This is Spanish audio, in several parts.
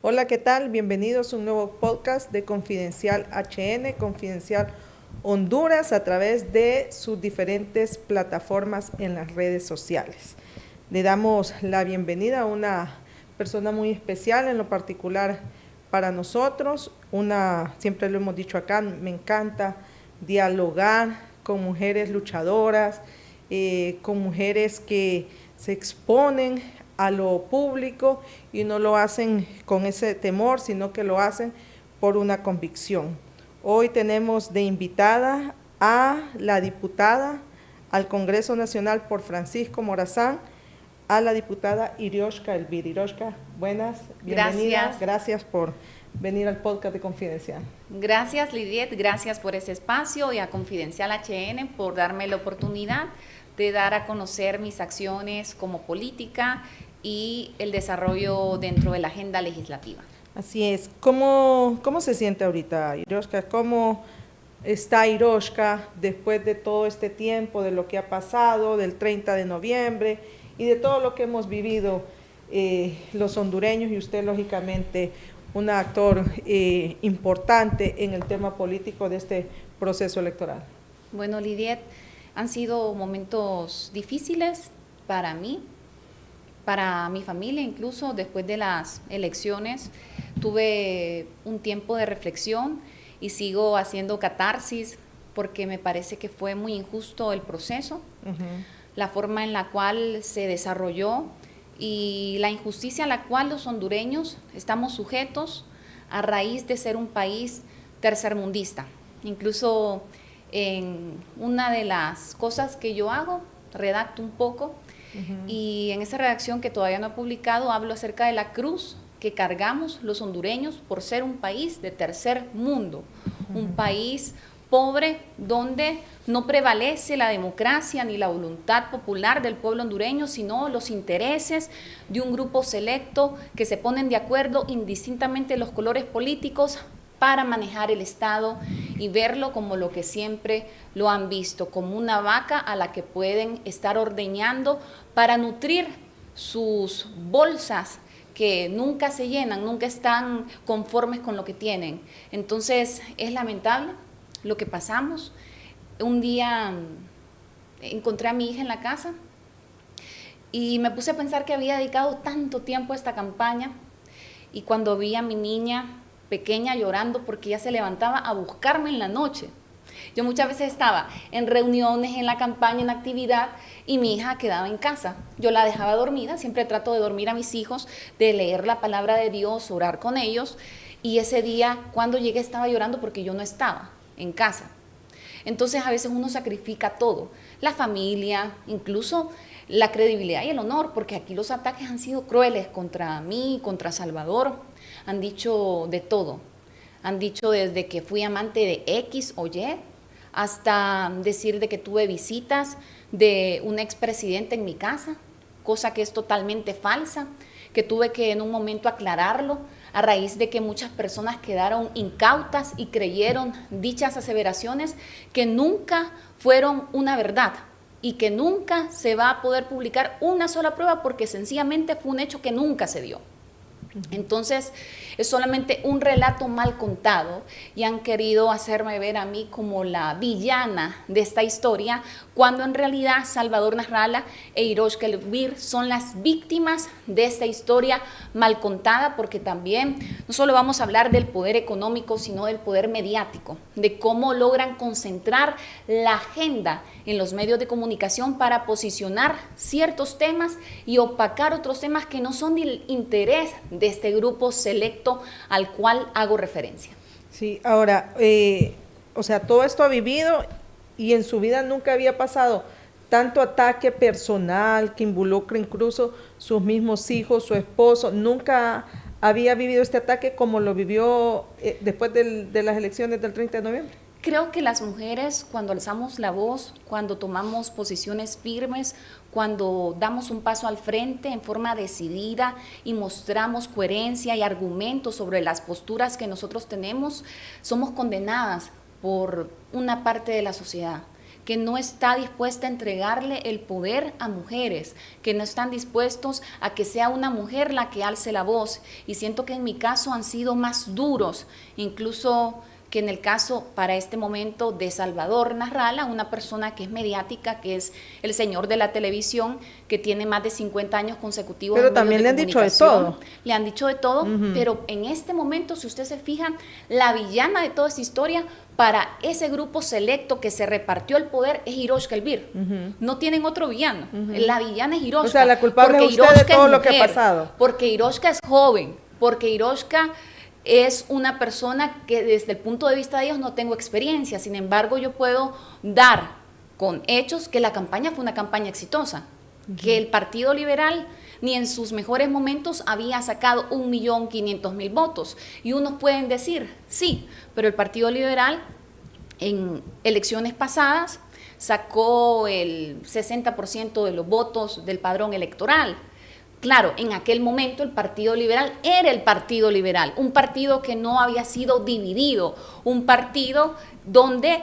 Hola, ¿qué tal? Bienvenidos a un nuevo podcast de Confidencial HN, Confidencial Honduras, a través de sus diferentes plataformas en las redes sociales. Le damos la bienvenida a una persona muy especial, en lo particular para nosotros. Siempre lo hemos dicho acá, me encanta dialogar con mujeres luchadoras, con mujeres que se exponen a lo público y no lo hacen con ese temor, sino que lo hacen por una convicción. Hoy tenemos de invitada a la diputada al Congreso Nacional por Francisco Morazán, a la diputada Irioshka Elvir. Irioshka, buenas, bienvenida. Gracias por venir al podcast de Confidencial. Gracias, Lidiet, gracias por ese espacio y a Confidencial HN por darme la oportunidad de dar a conocer mis acciones como política y el desarrollo dentro de la agenda legislativa. Así es. ¿Cómo se siente ahorita, Irioshka? ¿Cómo está Irioshka después de todo este tiempo, de lo que ha pasado, del 30 de noviembre y de todo lo que hemos vivido los hondureños y usted, lógicamente, un actor importante en el tema político de este proceso electoral? Bueno, Lidiet, han sido momentos difíciles para mí, para mi familia, incluso después de las elecciones. Tuve un tiempo de reflexión y sigo haciendo catarsis porque me parece que fue muy injusto el proceso, la forma en la cual se desarrolló y la injusticia a la cual los hondureños estamos sujetos a raíz de ser un país tercermundista. Incluso en una de las cosas que yo hago, redacto un poco, y en esa redacción que todavía no he publicado hablo acerca de la cruz que cargamos los hondureños por ser un país de tercer mundo, un país pobre donde no prevalece la democracia ni la voluntad popular del pueblo hondureño, sino los intereses de un grupo selecto que se ponen de acuerdo indistintamente los colores políticos para manejar el Estado y verlo como lo que siempre lo han visto, como una vaca a la que pueden estar ordeñando para nutrir sus bolsas que nunca se llenan, nunca están conformes con lo que tienen. Entonces es lamentable lo que pasamos. Un día encontré a mi hija en la casa y me puse a pensar que había dedicado tanto tiempo a esta campaña, y cuando vi a mi niña pequeña llorando porque ella se levantaba a buscarme en la noche. Yo muchas veces estaba en reuniones, en la campaña, en actividad, y mi hija quedaba en casa. Yo la dejaba dormida, siempre trato de dormir a mis hijos, de leer la palabra de Dios, orar con ellos, y ese día cuando llegué estaba llorando porque yo no estaba en casa. Entonces a veces uno sacrifica todo, la familia, incluso la credibilidad y el honor, porque aquí los ataques han sido crueles contra mí, contra Salvador. Han dicho de todo, han dicho desde que fui amante de X o Y, hasta decir de que tuve visitas de un expresidente en mi casa, cosa que es totalmente falsa, que tuve que en un momento aclararlo a raíz de que muchas personas quedaron incautas y creyeron dichas aseveraciones que nunca fueron una verdad y que nunca se va a poder publicar una sola prueba porque sencillamente fue un hecho que nunca se dio. Entonces es solamente un relato mal contado y han querido hacerme ver a mí como la villana de esta historia, cuando en realidad Salvador Nasralla e Irioshka Elvir son las víctimas de esta historia mal contada, porque también no solo vamos a hablar del poder económico, sino del poder mediático, de cómo logran concentrar la agenda en los medios de comunicación para posicionar ciertos temas y opacar otros temas que no son del interés de este grupo selecto al cual hago referencia. Sí, ahora, o sea, todo esto ha vivido y en su vida nunca había pasado tanto ataque personal que involucra incluso sus mismos hijos, su esposo, nunca había vivido este ataque como lo vivió después de las elecciones del 30 de noviembre. Creo que las mujeres, cuando alzamos la voz, cuando tomamos posiciones firmes, cuando damos un paso al frente en forma decidida y mostramos coherencia y argumentos sobre las posturas que nosotros tenemos, somos condenadas por una parte de la sociedad. que no está dispuesta a entregarle el poder a mujeres, que no están dispuestos a que sea una mujer la que alce la voz. Y siento que en mi caso han sido más duros, incluso que en el caso para este momento de Salvador Nasralla, una persona que es mediática, que es el señor de la televisión, que tiene más de 50 años consecutivos. Pero también le han dicho de todo. Le han dicho de todo, pero en este momento, si usted se fija, la villana de toda esta historia para ese grupo selecto que se repartió el poder es Hiroshka Elvir. No tienen otro villano. La villana es Hiroshka. O sea, la culpable es usted de todo lo que ha pasado. Porque Hiroshka es joven, porque Hiroshka es una persona que desde el punto de vista de ellos no tengo experiencia. Sin embargo, yo puedo dar con hechos que la campaña fue una campaña exitosa, que el Partido Liberal ni en sus mejores momentos había sacado 1.500.000 votos. Y unos pueden decir, sí, pero el Partido Liberal en elecciones pasadas sacó el 60% de los votos del padrón electoral. Claro, en aquel momento el Partido Liberal era el Partido Liberal, un partido que no había sido dividido, un partido donde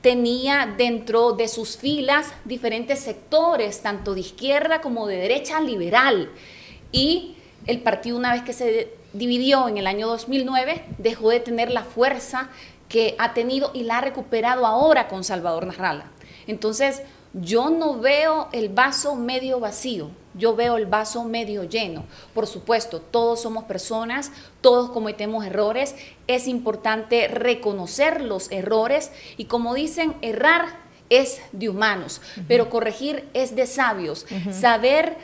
tenía dentro de sus filas diferentes sectores, tanto de izquierda como de derecha liberal. Y el partido, una vez que se dividió en el año 2009, dejó de tener la fuerza que ha tenido y la ha recuperado ahora con Salvador Nasralla. Entonces, yo no veo el vaso medio vacío, yo veo el vaso medio lleno. Por supuesto, todos somos personas, todos cometemos errores, es importante reconocer los errores y como dicen, errar es de humanos, pero corregir es de sabios. Saber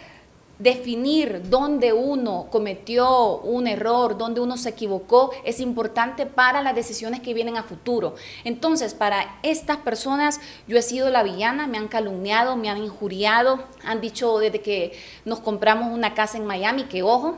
definir dónde uno cometió un error, dónde uno se equivocó, es importante para las decisiones que vienen a futuro. Entonces, para estas personas, yo he sido la villana, me han calumniado, me han injuriado, han dicho desde que nos compramos una casa en Miami, que ojo,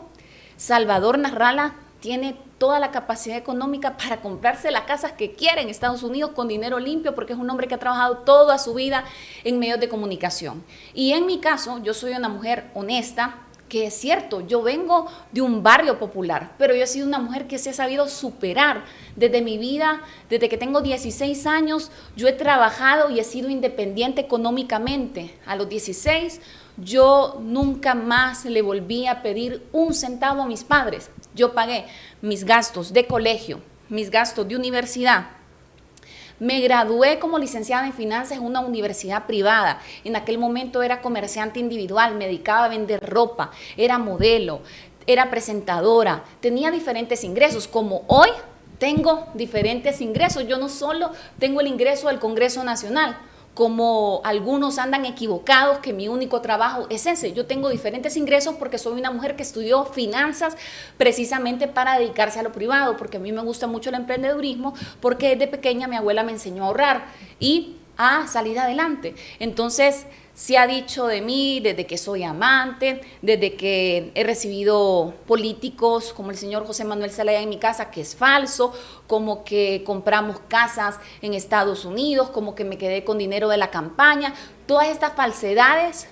Salvador Nasralla tiene toda la capacidad económica para comprarse las casas que quiere en Estados Unidos con dinero limpio, porque es un hombre que ha trabajado toda su vida en medios de comunicación. Y en mi caso, yo soy una mujer honesta, que es cierto, yo vengo de un barrio popular, pero yo he sido una mujer que se ha sabido superar desde mi vida, desde que tengo 16 años, yo he trabajado y he sido independiente económicamente. A los 16, yo nunca más le volví a pedir un centavo a mis padres. Yo pagué mis gastos de colegio, mis gastos de universidad. Me gradué como licenciada en finanzas en una universidad privada. En aquel momento era comerciante individual, me dedicaba a vender ropa, era modelo, era presentadora, tenía diferentes ingresos. Como hoy tengo diferentes ingresos, yo no solo tengo el ingreso del Congreso Nacional, como algunos andan equivocados que mi único trabajo es ese. Yo tengo diferentes ingresos porque soy una mujer que estudió finanzas precisamente para dedicarse a lo privado, porque a mí me gusta mucho el emprendedurismo, porque desde pequeña mi abuela me enseñó a ahorrar y a salir adelante. Entonces, se ha dicho de mí desde que soy amante, desde que he recibido políticos como el señor José Manuel Zelaya en mi casa, que es falso, como que compramos casas en Estados Unidos, como que me quedé con dinero de la campaña. Todas estas falsedades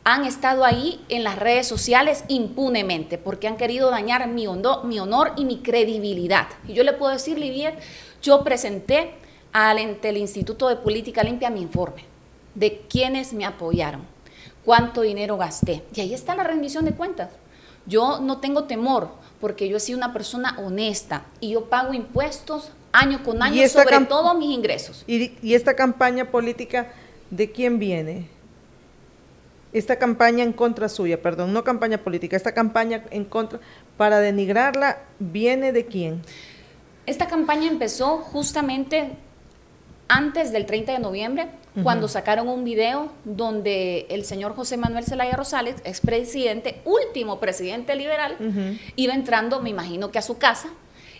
han estado ahí en las redes sociales impunemente, porque han querido dañar mi honor y mi credibilidad. Y yo le puedo decir, Liviet, yo presenté ante el Instituto de Política Limpia mi informe de quiénes me apoyaron, cuánto dinero gasté. Y ahí está la rendición de cuentas. Yo no tengo temor porque yo he sido una persona honesta y yo pago impuestos año con año sobre todos mis ingresos. ¿Y esta campaña política de quién viene? Esta campaña en contra suya, perdón, no campaña política, esta campaña en contra, para denigrarla, ¿viene de quién? Esta campaña empezó justamente antes del 30 de noviembre, cuando sacaron un video donde el señor José Manuel Zelaya Rosales, expresidente, último presidente liberal, iba entrando, me imagino que a su casa,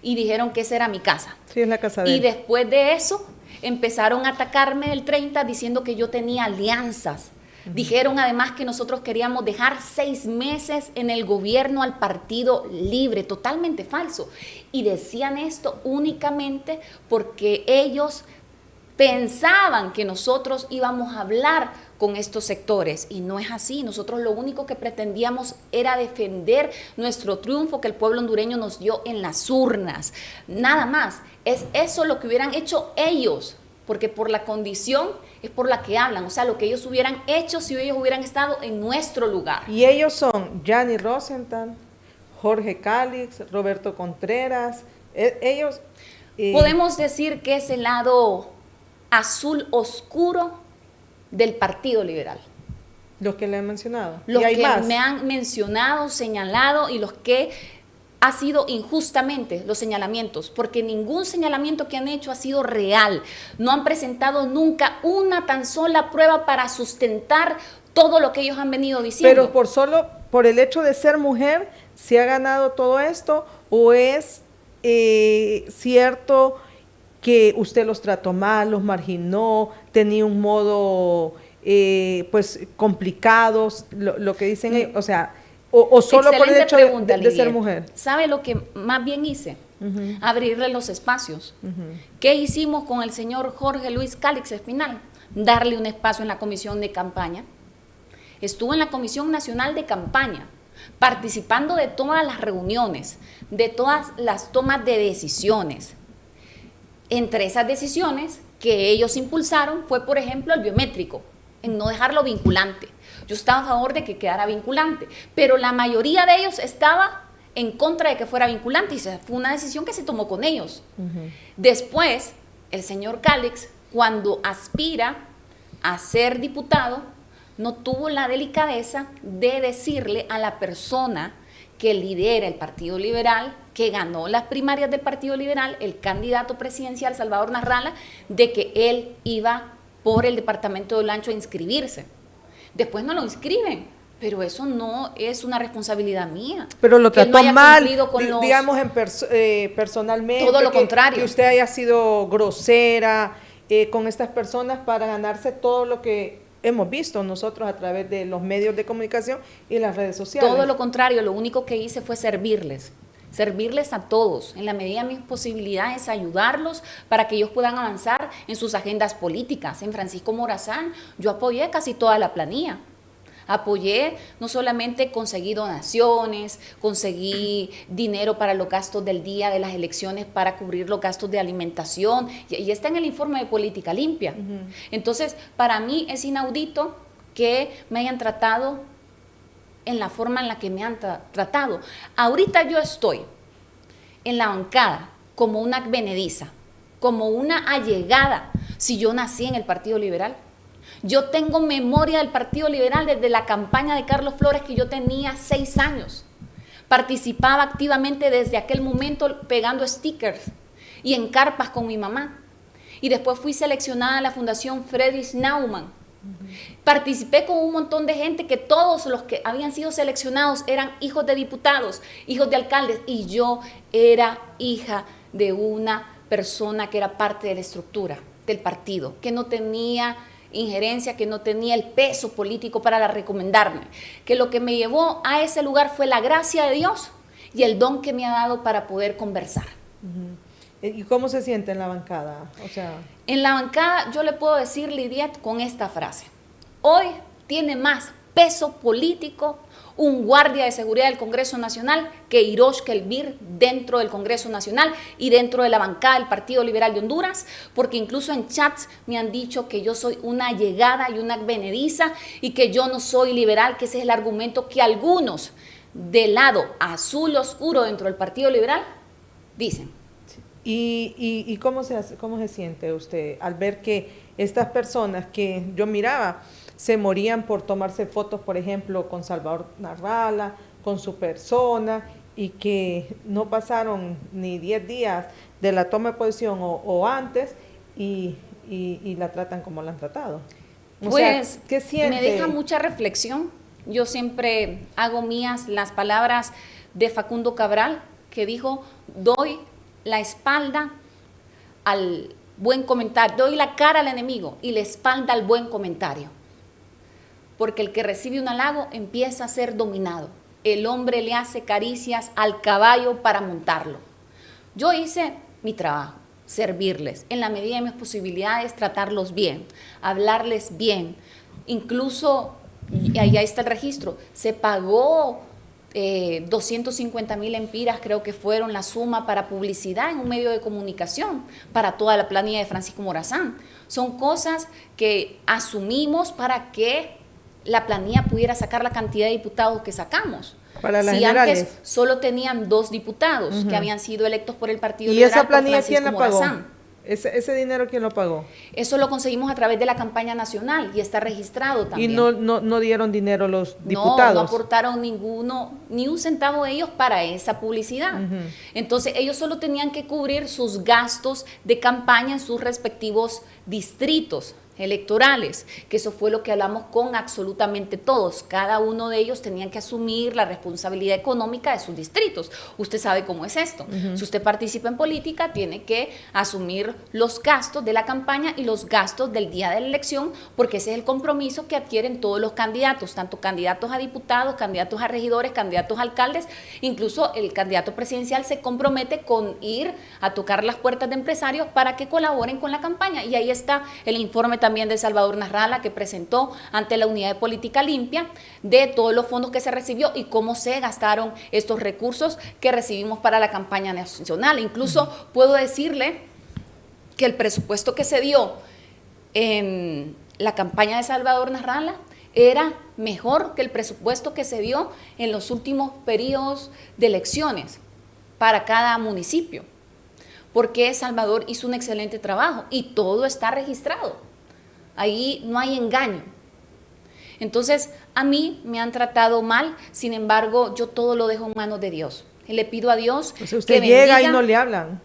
y dijeron que esa era mi casa. Sí, es la casa de él. Y después de eso, empezaron a atacarme el 30 diciendo que yo tenía alianzas. Dijeron además que nosotros queríamos dejar 6 meses en el gobierno al Partido Libre, totalmente falso. Y decían esto únicamente porque ellos pensaban que nosotros íbamos a hablar con estos sectores y no es así. Nosotros lo único que pretendíamos era defender nuestro triunfo que el pueblo hondureño nos dio en las urnas. Nada más. Es eso lo que hubieran hecho ellos, porque por la condición es por la que hablan, o sea, lo que ellos hubieran hecho si ellos hubieran estado en nuestro lugar. Y ellos son Gianni Rosenthal, Jorge Calix, Roberto Contreras, ellos... Podemos decir que es el lado azul oscuro del Partido Liberal. Los que le han mencionado. Los ¿Y hay que más? me han mencionado, señalado y los que ha sido injustamente los señalamientos, porque ningún señalamiento que han hecho ha sido real. No han presentado nunca una tan sola prueba para sustentar todo lo que ellos han venido diciendo. Pero por el hecho de ser mujer, ¿se ha ganado todo esto o es cierto que usted los trató mal, los marginó, tenía un modo pues complicados, lo que dicen ellos, o sea, o solo por el hecho pregunta, de ser mujer? ¿Sabe lo que más bien hice? Abrirle los espacios. ¿Qué hicimos con el señor Jorge Luis Calix Espinal? Darle un espacio en la comisión de campaña. Estuvo en la Comisión Nacional de Campaña, participando de todas las reuniones, de todas las tomas de decisiones. Entre esas decisiones que ellos impulsaron fue, por ejemplo, el biométrico, en no dejarlo vinculante. Yo estaba a favor de que quedara vinculante, pero la mayoría de ellos estaba en contra de que fuera vinculante y fue una decisión que se tomó con ellos. Después, el señor Calix, cuando aspira a ser diputado, no tuvo la delicadeza de decirle a la persona que lidera el Partido Liberal, que ganó las primarias del Partido Liberal, el candidato presidencial Salvador Narrala, de que él iba por el departamento de Olancho a inscribirse. Después no lo inscriben, pero eso no es una responsabilidad mía. Pero lo trató mal, digamos, en personalmente. Todo lo contrario. Que usted haya sido grosera con estas personas para ganarse todo lo que hemos visto nosotros a través de los medios de comunicación y las redes sociales. Todo lo contrario, lo único que hice fue servirles a todos, en la medida de mis posibilidades, ayudarlos para que ellos puedan avanzar en sus agendas políticas. En Francisco Morazán yo apoyé casi toda la planilla. Apoyé, no solamente conseguí donaciones, conseguí dinero para los gastos del día de las elecciones, para cubrir los gastos de alimentación, y está en el informe de Política Limpia. Entonces, para mí es inaudito que me hayan tratado en la forma en la que me han tratado. Ahorita yo estoy en la bancada como una advenediza, como una allegada, si yo nací en el Partido Liberal. Yo tengo memoria del Partido Liberal desde la campaña de Carlos Flores, que yo tenía 6 años. Participaba activamente desde aquel momento pegando stickers y en carpas con mi mamá. Y después fui seleccionada a la Fundación Friedrich Naumann. Participé con un montón de gente que todos los que habían sido seleccionados eran hijos de diputados, hijos de alcaldes, y yo era hija de una persona que era parte de la estructura del partido, que no tenía injerencia, que no tenía el peso político para recomendarme, que lo que me llevó a ese lugar fue la gracia de Dios y el don que me ha dado para poder conversar. ¿Y cómo se siente en la bancada? O sea, en la bancada yo le puedo decir, Lidiet, con esta frase: hoy tiene más peso político un guardia de seguridad del Congreso Nacional que Hirosh Kelbir dentro del Congreso Nacional y dentro de la bancada del Partido Liberal de Honduras, porque incluso en chats me han dicho que yo soy una allegada y una advenediza y que yo no soy liberal, que ese es el argumento que algunos del lado azul oscuro dentro del Partido Liberal dicen. ¿Y cómo se siente usted al ver que estas personas que yo miraba se morían por tomarse fotos, por ejemplo, con Salvador Narrala, con su persona, y que no pasaron ni 10 días de la toma de posesión o antes y la tratan como la han tratado? Pues ¿qué siente? Me deja mucha reflexión. Yo siempre hago mías las palabras de Facundo Cabral, que dijo: doy la espalda al buen comentario, doy la cara al enemigo y la espalda al buen comentario. Porque el que recibe un halago empieza a ser dominado. El hombre le hace caricias al caballo para montarlo. Yo hice mi trabajo, servirles, en la medida de mis posibilidades, tratarlos bien, hablarles bien. Incluso, y ahí está el registro, se pagó 250,000 empiras creo que fueron la suma para publicidad en un medio de comunicación para toda la planilla de Francisco Morazán. Son cosas que asumimos para que la planilla pudiera sacar la cantidad de diputados que sacamos. Para las si generales. antes solo tenían 2 diputados que habían sido electos por el Partido ¿Y Liberal esa planilla por Francisco quién la pagó? Morazán. ¿Ese dinero quién lo pagó? Eso lo conseguimos a través de la campaña nacional y está registrado también. ¿Y no dieron dinero los diputados? No aportaron ni un centavo de ellos para esa publicidad. Entonces ellos solo tenían que cubrir sus gastos de campaña en sus respectivos distritos electorales, que eso fue lo que hablamos con absolutamente todos. Cada uno de ellos tenían que asumir la responsabilidad económica de sus distritos. Usted sabe cómo es esto. Si usted participa en política, tiene que asumir los gastos de la campaña y los gastos del día de la elección, porque ese es el compromiso que adquieren todos los candidatos, tanto candidatos a diputados, candidatos a regidores, candidatos a alcaldes, incluso el candidato presidencial se compromete con ir a tocar las puertas de empresarios para que colaboren con la campaña. Y ahí está el informe también de Salvador Nasralla, que presentó ante la Unidad de Política Limpia de todos los fondos que se recibió y cómo se gastaron estos recursos que recibimos para la campaña nacional. Incluso puedo decirle que el presupuesto que se dio en la campaña de Salvador Nasralla era mejor que el presupuesto que se dio en los últimos periodos de elecciones para cada municipio, porque Salvador hizo un excelente trabajo y todo está registrado. Ahí no hay engaño. Entonces, a mí me han tratado mal, sin embargo, yo todo lo dejo en manos de Dios. Y le pido a Dios o sea, usted que llega bendiga. y no le hablan.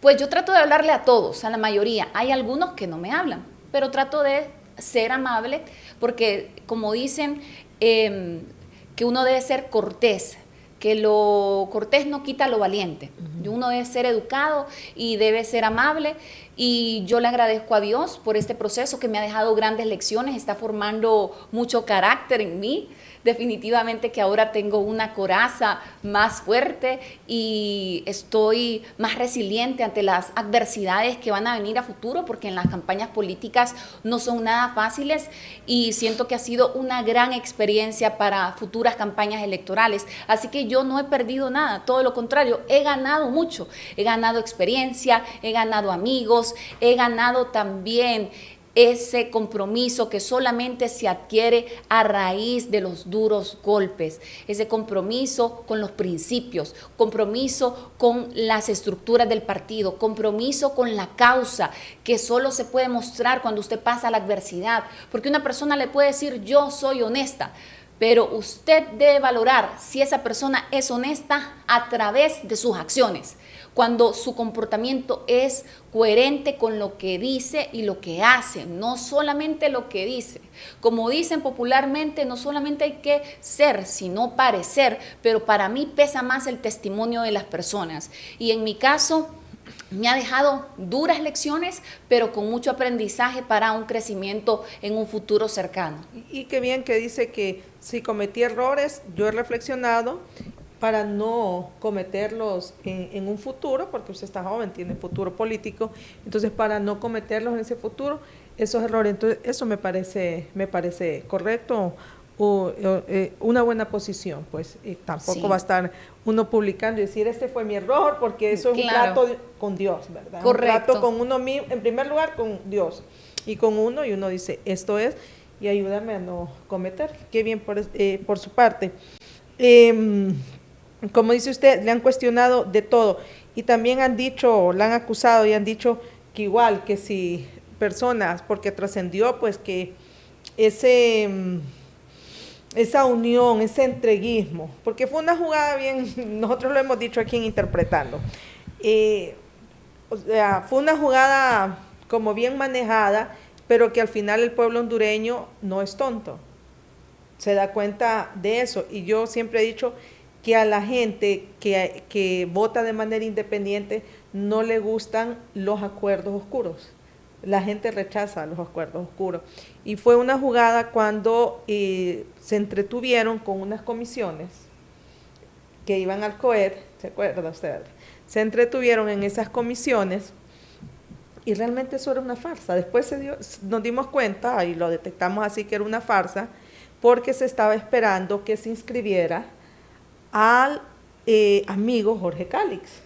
Pues yo trato de hablarle a todos, a la mayoría. Hay algunos que no me hablan, pero trato de ser amable, porque como dicen, que uno debe ser cortés, que lo cortés no quita lo valiente. Uno debe ser educado y debe ser amable, y yo le agradezco a Dios por este proceso que me ha dejado grandes lecciones, está formando mucho carácter en mí. Definitivamente que ahora tengo una coraza más fuerte y estoy más resiliente ante las adversidades que van a venir a futuro, porque en las campañas políticas no son nada fáciles, y siento que ha sido una gran experiencia para futuras campañas electorales. Así que yo no he perdido nada, todo lo contrario, he ganado mucho, he ganado experiencia, he ganado amigos, he ganado también ese compromiso que solamente se adquiere a raíz de los duros golpes, ese compromiso con los principios, compromiso con las estructuras del partido, compromiso con la causa, que solo se puede mostrar cuando usted pasa la adversidad, porque una persona le puede decir yo soy honesta, pero usted debe valorar si esa persona es honesta a través de sus acciones, cuando su comportamiento es coherente con lo que dice y lo que hace, no solamente lo que dice. Como dicen popularmente, no solamente hay que ser, sino parecer, pero para mí pesa más el testimonio de las personas. Y en mi caso, me ha dejado duras lecciones, pero con mucho aprendizaje para un crecimiento en un futuro cercano. Y qué bien que dice que si cometí errores, yo he reflexionado para no cometerlos en un futuro, porque usted está joven, tiene futuro político, entonces para no cometerlos en ese futuro, esos errores. Entonces eso me parece correcto, una buena posición, pues tampoco Sí. va a estar uno publicando y decir este fue mi error, porque eso es Claro. un trato con Dios, ¿verdad? Correcto. Un trato con uno mismo, en primer lugar con Dios y con uno, y uno dice esto es, y ayúdame a no cometer. Qué bien por su parte. Como dice usted, le han cuestionado de todo y también han dicho, la han acusado y han dicho que igual que si personas, porque trascendió pues que esa unión, ese entreguismo, porque fue una jugada bien, nosotros lo hemos dicho aquí en Interpretando, o sea, fue una jugada como bien manejada, pero que al final el pueblo hondureño no es tonto, se da cuenta de eso, y yo siempre he dicho que a la gente que vota de manera independiente no le gustan los acuerdos oscuros. La gente rechaza los acuerdos oscuros. Y fue una jugada cuando se entretuvieron con unas comisiones que iban al COED, ¿se acuerda usted? Se entretuvieron en esas comisiones y realmente eso era una farsa. Después nos dimos cuenta y lo detectamos así que era una farsa, porque se estaba esperando que se inscribiera al amigo Jorge Cálix.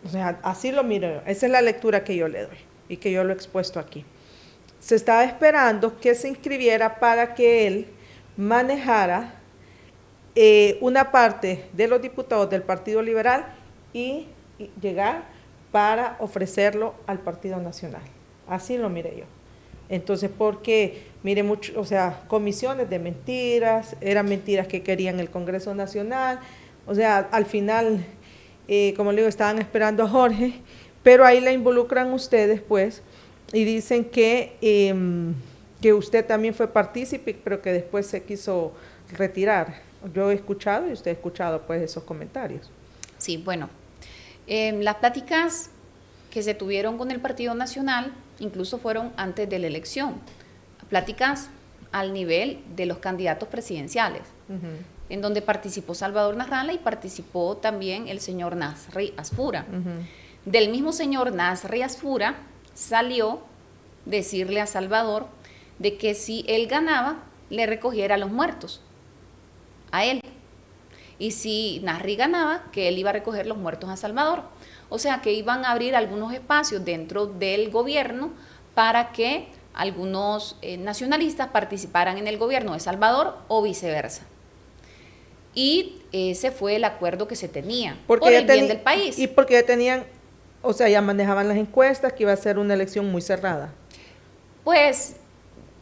O sea, así lo miro yo. Esa es la lectura que yo le doy y que yo lo he expuesto aquí. Se estaba esperando que se inscribiera para que él manejara una parte de los diputados del Partido Liberal y llegar para ofrecerlo al Partido Nacional. Así lo miré yo. Entonces, porque, mire, mucho, o sea, comisiones de mentiras, eran mentiras que querían el Congreso Nacional, o sea, al final, como le digo, estaban esperando a Jorge, pero ahí la involucran ustedes, pues, y dicen que usted también fue partícipe, pero que después se quiso retirar. Yo he escuchado y usted ha escuchado, pues, esos comentarios. Sí, bueno, las pláticas que se tuvieron con el Partido Nacional incluso fueron antes de la elección, pláticas al nivel de los candidatos presidenciales, en donde participó Salvador Narrala y participó también el señor Nasri Asfura. Del mismo señor Nasri Asfura salió decirle a Salvador de que si él ganaba, le recogiera a los muertos, a él. Y si Nasri ganaba, que él iba a recoger los muertos a Salvador. O sea, que iban a abrir algunos espacios dentro del gobierno para que algunos nacionalistas participaran en el gobierno de Salvador o viceversa. Y ese fue el acuerdo que se tenía por el bien del país. Y porque ya tenían, o sea, ya manejaban las encuestas, que iba a ser una elección muy cerrada. Pues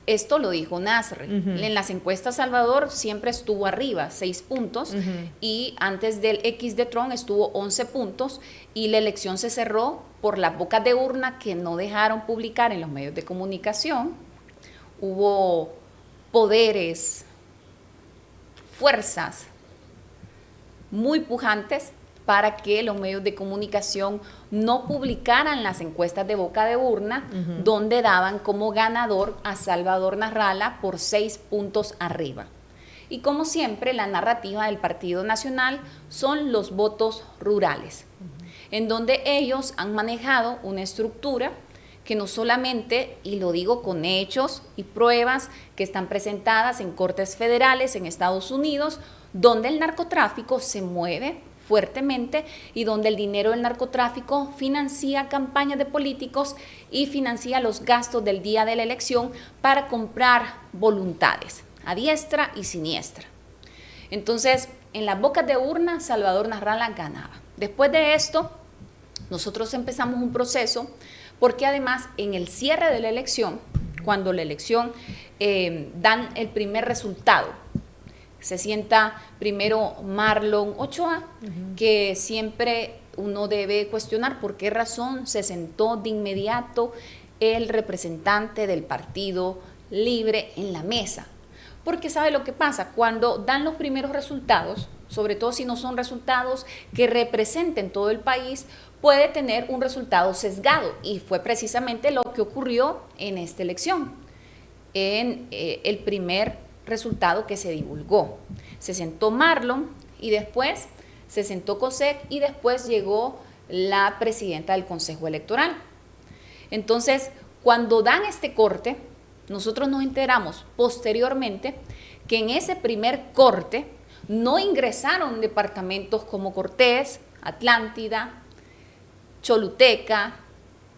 esto lo dijo Nasri. En las encuestas Salvador siempre estuvo arriba, 6 puntos, y antes del X de Trump estuvo 11 puntos, y la elección se cerró por las bocas de urna que no dejaron publicar en los medios de comunicación. Hubo poderes, fuerzas muy pujantes para que los medios de comunicación no publicaran las encuestas de boca de urna, donde daban como ganador a Salvador Narrala por 6 puntos arriba. Y como siempre, la narrativa del Partido Nacional son los votos rurales, en donde ellos han manejado una estructura que no solamente, y lo digo con hechos y pruebas que están presentadas en cortes federales en Estados Unidos, donde el narcotráfico se mueve fuertemente y donde el dinero del narcotráfico financia campañas de políticos y financia los gastos del día de la elección para comprar voluntades a diestra y siniestra. Entonces, en las bocas de urna, Salvador Narrala ganaba. Después de esto, nosotros empezamos un proceso, porque además en el cierre de la elección, cuando la elección dan el primer resultado, se sienta primero Marlon Ochoa, que siempre uno debe cuestionar por qué razón se sentó de inmediato el representante del Partido Libre en la mesa. Porque sabe lo que pasa, cuando dan los primeros resultados, sobre todo si no son resultados que representen todo el país, puede tener un resultado sesgado, y fue precisamente lo que ocurrió en esta elección, en el primer resultado que se divulgó. Se sentó Marlon y después se sentó Cosec y después llegó la presidenta del Consejo Electoral. Entonces, cuando dan este corte, nosotros nos enteramos posteriormente que en ese primer corte no ingresaron departamentos como Cortés, Atlántida, Choluteca,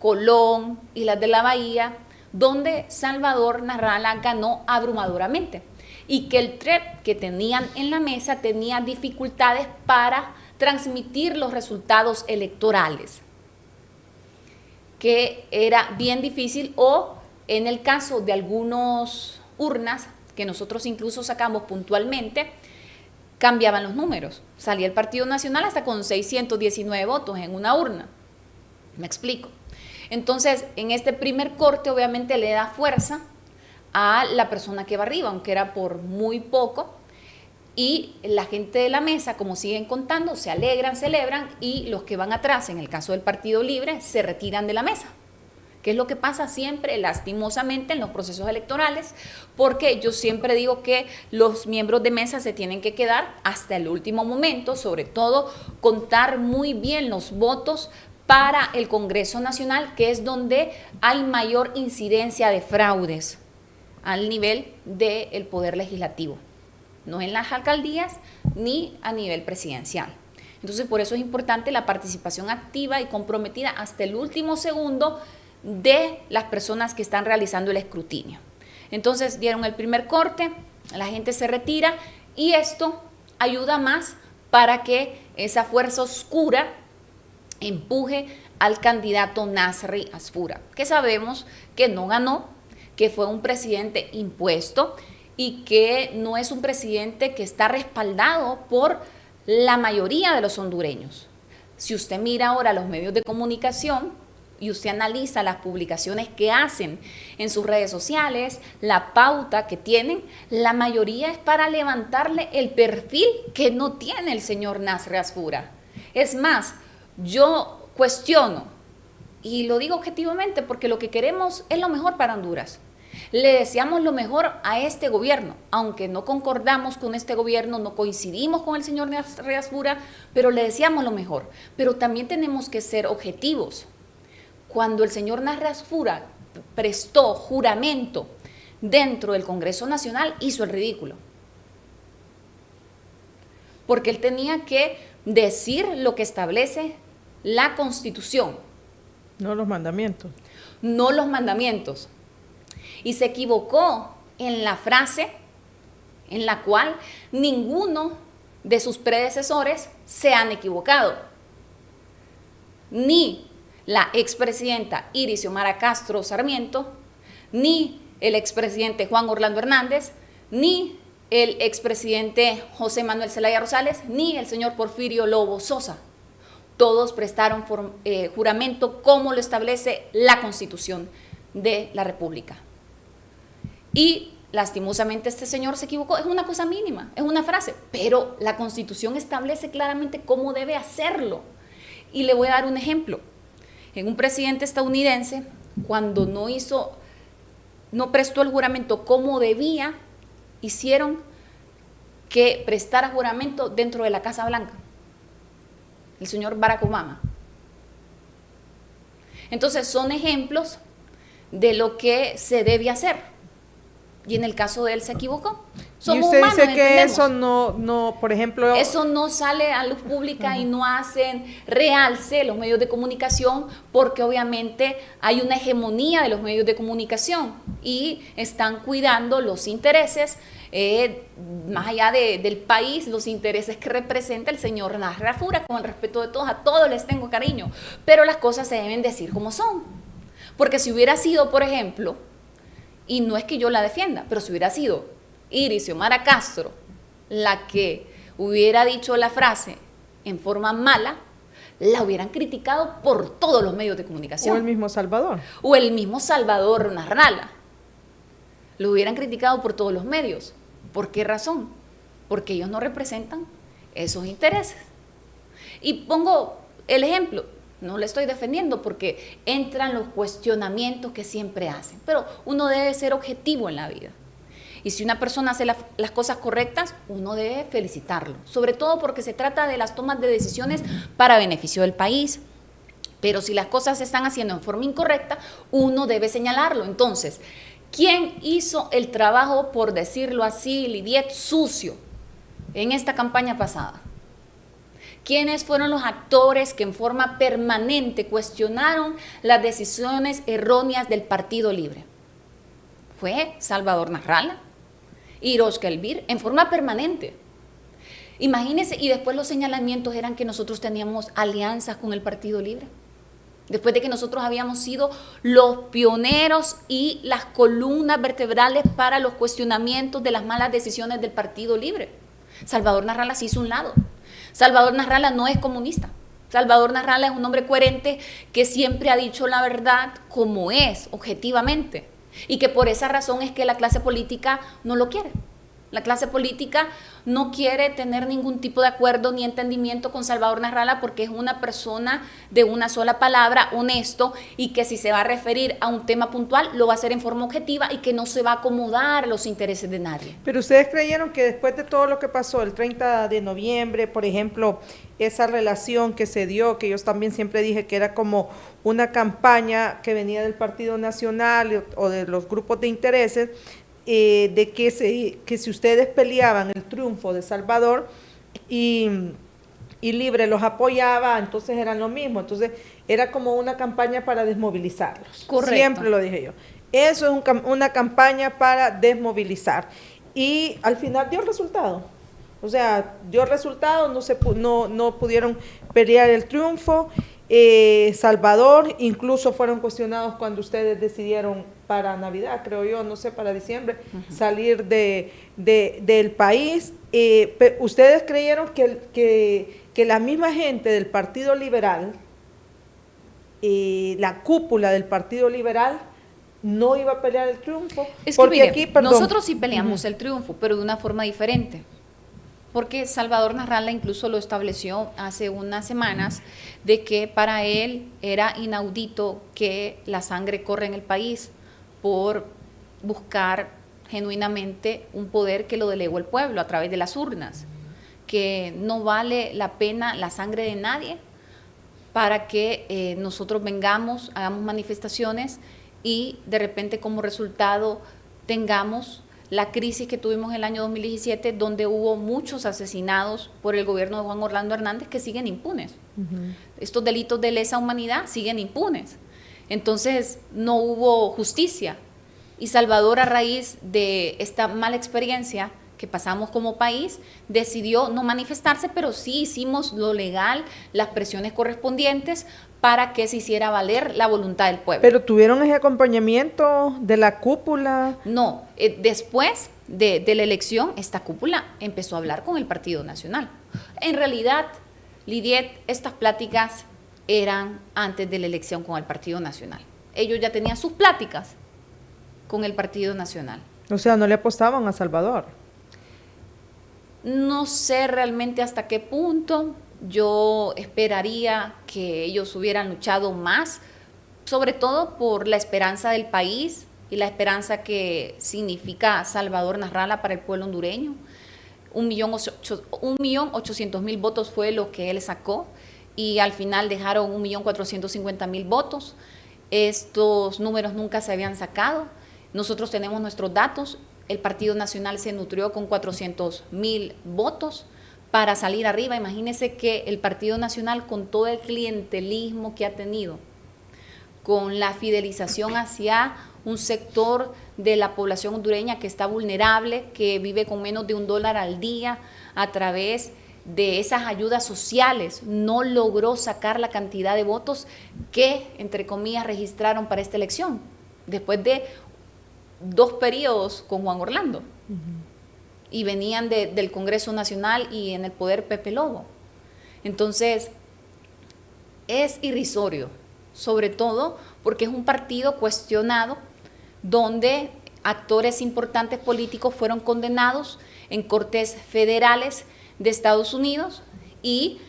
Colón y las de la Bahía, donde Salvador Narrala ganó abrumadoramente, y que el TREP que tenían en la mesa tenía dificultades para transmitir los resultados electorales, que era bien difícil, o en el caso de algunas urnas que nosotros incluso sacamos puntualmente, cambiaban los números. Salía el Partido Nacional hasta con 619 votos en una urna. ¿Me explico? Entonces, en este primer corte obviamente le da fuerza a la persona que va arriba, aunque era por muy poco, y la gente de la mesa, como siguen contando, se alegran, celebran, y los que van atrás, en el caso del Partido Libre, se retiran de la mesa, que es lo que pasa siempre, lastimosamente, en los procesos electorales, porque yo siempre digo que los miembros de mesa se tienen que quedar hasta el último momento, sobre todo contar muy bien los votos para el Congreso Nacional, que es donde hay mayor incidencia de fraudes al nivel del Poder Legislativo. no en las alcaldías ni a nivel presidencial. Entonces, por eso es importante la participación activa y comprometida hasta el último segundo de las personas que están realizando el escrutinio. Entonces, dieron el primer corte, la gente se retira y esto ayuda más para que esa fuerza oscura empuje al candidato Nasri Asfura, que sabemos que no ganó, que fue un presidente impuesto y que no es un presidente que está respaldado por la mayoría de los hondureños. Si usted mira ahora los medios de comunicación y usted analiza las publicaciones que hacen en sus redes sociales, la pauta que tienen, la mayoría es para levantarle el perfil que no tiene el señor Nasri Asfura. Es más, yo cuestiono, y lo digo objetivamente porque lo que queremos es lo mejor para Honduras. Le deseamos lo mejor a este gobierno, aunque no concordamos con este gobierno, no coincidimos con el señor Nasri Asfura, pero le deseamos lo mejor. Pero también tenemos que ser objetivos. Cuando el señor Nasri Asfura prestó juramento dentro del Congreso Nacional, hizo el ridículo. Porque él tenía que decir lo que establece la Constitución. No los mandamientos. No los mandamientos. Y se equivocó en la frase en la cual ninguno de sus predecesores se han equivocado. Ni la expresidenta Iris Xiomara Castro Sarmiento, ni el expresidente Juan Orlando Hernández, ni el expresidente José Manuel Zelaya Rosales, ni el señor Porfirio Lobo Sosa. Todos prestaron juramento como lo establece la Constitución de la República. Y lastimosamente este señor se equivocó, es una cosa mínima, es una frase, pero la Constitución establece claramente cómo debe hacerlo. Y le voy a dar un ejemplo. En un presidente estadounidense, cuando no prestó el juramento como debía, hicieron que prestara juramento dentro de la Casa Blanca. El señor Barack Obama. Entonces son ejemplos de lo que se debe hacer. Y en el caso de él se equivocó. Somos y usted humanos, dice que entendemos. Eso no, por ejemplo... Eso no sale a luz pública y no hacen realce los medios de comunicación porque obviamente hay una hegemonía de los medios de comunicación y están cuidando los intereses, más allá del país, los intereses que representa el señor Nasri Asfura, con el respeto de todos, a todos les tengo cariño, pero las cosas se deben decir como son. Porque si hubiera sido, por ejemplo, y no es que yo la defienda, pero si hubiera sido Iris Xiomara Castro la que hubiera dicho la frase en forma mala, la hubieran criticado por todos los medios de comunicación. O el mismo Salvador. O el mismo Salvador Narrala. Lo hubieran criticado por todos los medios. ¿Por qué razón? Porque ellos no representan esos intereses. Y pongo el ejemplo. No le estoy defendiendo porque entran los cuestionamientos que siempre hacen, pero uno debe ser objetivo en la vida. Y si una persona hace las cosas correctas, uno debe felicitarlo, sobre todo porque se trata de las tomas de decisiones para beneficio del país. Pero si las cosas se están haciendo en forma incorrecta, uno debe señalarlo. Entonces, ¿quién hizo el trabajo, por decirlo así, Lidiet, sucio en esta campaña pasada? ¿Quiénes fueron los actores que en forma permanente cuestionaron las decisiones erróneas del Partido Libre? Fue Salvador Narrala y Iroshka Elvir, en forma permanente. Imagínense, y después los señalamientos eran que nosotros teníamos alianzas con el Partido Libre. Después de que nosotros habíamos sido los pioneros y las columnas vertebrales para los cuestionamientos de las malas decisiones del Partido Libre. Salvador Narrala se hizo un lado. Salvador Narrala no es comunista. Salvador Narrala es un hombre coherente que siempre ha dicho la verdad como es, objetivamente. Y que por esa razón es que la clase política no lo quiere. La clase política no quiere tener ningún tipo de acuerdo ni entendimiento con Salvador Narrala porque es una persona de una sola palabra, honesto, y que si se va a referir a un tema puntual lo va a hacer en forma objetiva y que no se va a acomodar a los intereses de nadie. Pero ustedes creyeron que después de todo lo que pasó el 30 de noviembre, por ejemplo, esa relación que se dio, que yo también siempre dije que era como una campaña que venía del Partido Nacional o de los grupos de intereses, de que si ustedes peleaban el triunfo de Salvador y Libre los apoyaba, entonces eran lo mismo. Entonces era como una campaña para desmovilizarlos. Correcto. Siempre lo dije yo. Eso es una campaña para desmovilizar. Y al final dio resultado. O sea, dio resultado, no pudieron pelear el triunfo. Salvador, incluso fueron cuestionados cuando ustedes decidieron para Navidad, creo yo, no sé, para diciembre, salir del país. ¿Ustedes creyeron que la misma gente del Partido Liberal, la cúpula del Partido Liberal, no iba a pelear el triunfo? Es que porque mire, aquí, perdón, nosotros sí peleamos el triunfo, pero de una forma diferente. Porque Salvador Narrala incluso lo estableció hace unas semanas, de que para él era inaudito que la sangre corra en el país por buscar genuinamente un poder que lo delegó el pueblo a través de las urnas, que no vale la pena la sangre de nadie para que nosotros vengamos, hagamos manifestaciones y de repente como resultado tengamos la crisis que tuvimos en el año 2017, donde hubo muchos asesinados por el gobierno de Juan Orlando Hernández que siguen impunes. Estos delitos de lesa humanidad siguen impunes. Entonces no hubo justicia. Y Salvador, a raíz de esta mala experiencia que pasamos como país, decidió no manifestarse, pero sí hicimos lo legal, las presiones correspondientes para que se hiciera valer la voluntad del pueblo. ¿Pero tuvieron ese acompañamiento de la cúpula? No, después de la elección, esta cúpula empezó a hablar con el Partido Nacional. En realidad, Lidiet, estas pláticas eran antes de la elección con el Partido Nacional. Ellos ya tenían sus pláticas con el Partido Nacional. O sea, no le apostaban a Salvador. No sé realmente hasta qué punto. Yo esperaría que ellos hubieran luchado más, sobre todo por la esperanza del país y la esperanza que significa Salvador Narrala para el pueblo hondureño. 1.800.000 votos fue lo que él sacó y al final dejaron 1.450.000 votos. Estos números nunca se habían sacado. Nosotros tenemos nuestros datos. El Partido Nacional se nutrió con 400.000 votos para salir arriba. Imagínense que el Partido Nacional, con todo el clientelismo que ha tenido, con la fidelización hacia un sector de la población hondureña que está vulnerable, que vive con menos de $1 al día, a través de esas ayudas sociales, no logró sacar la cantidad de votos que, entre comillas, registraron para esta elección, después de 2 periodos con Juan Orlando. Y venían del Congreso Nacional y en el poder Pepe Lobo. Entonces, es irrisorio, sobre todo porque es un partido cuestionado, donde actores importantes políticos fueron condenados en cortes federales de Estados Unidos y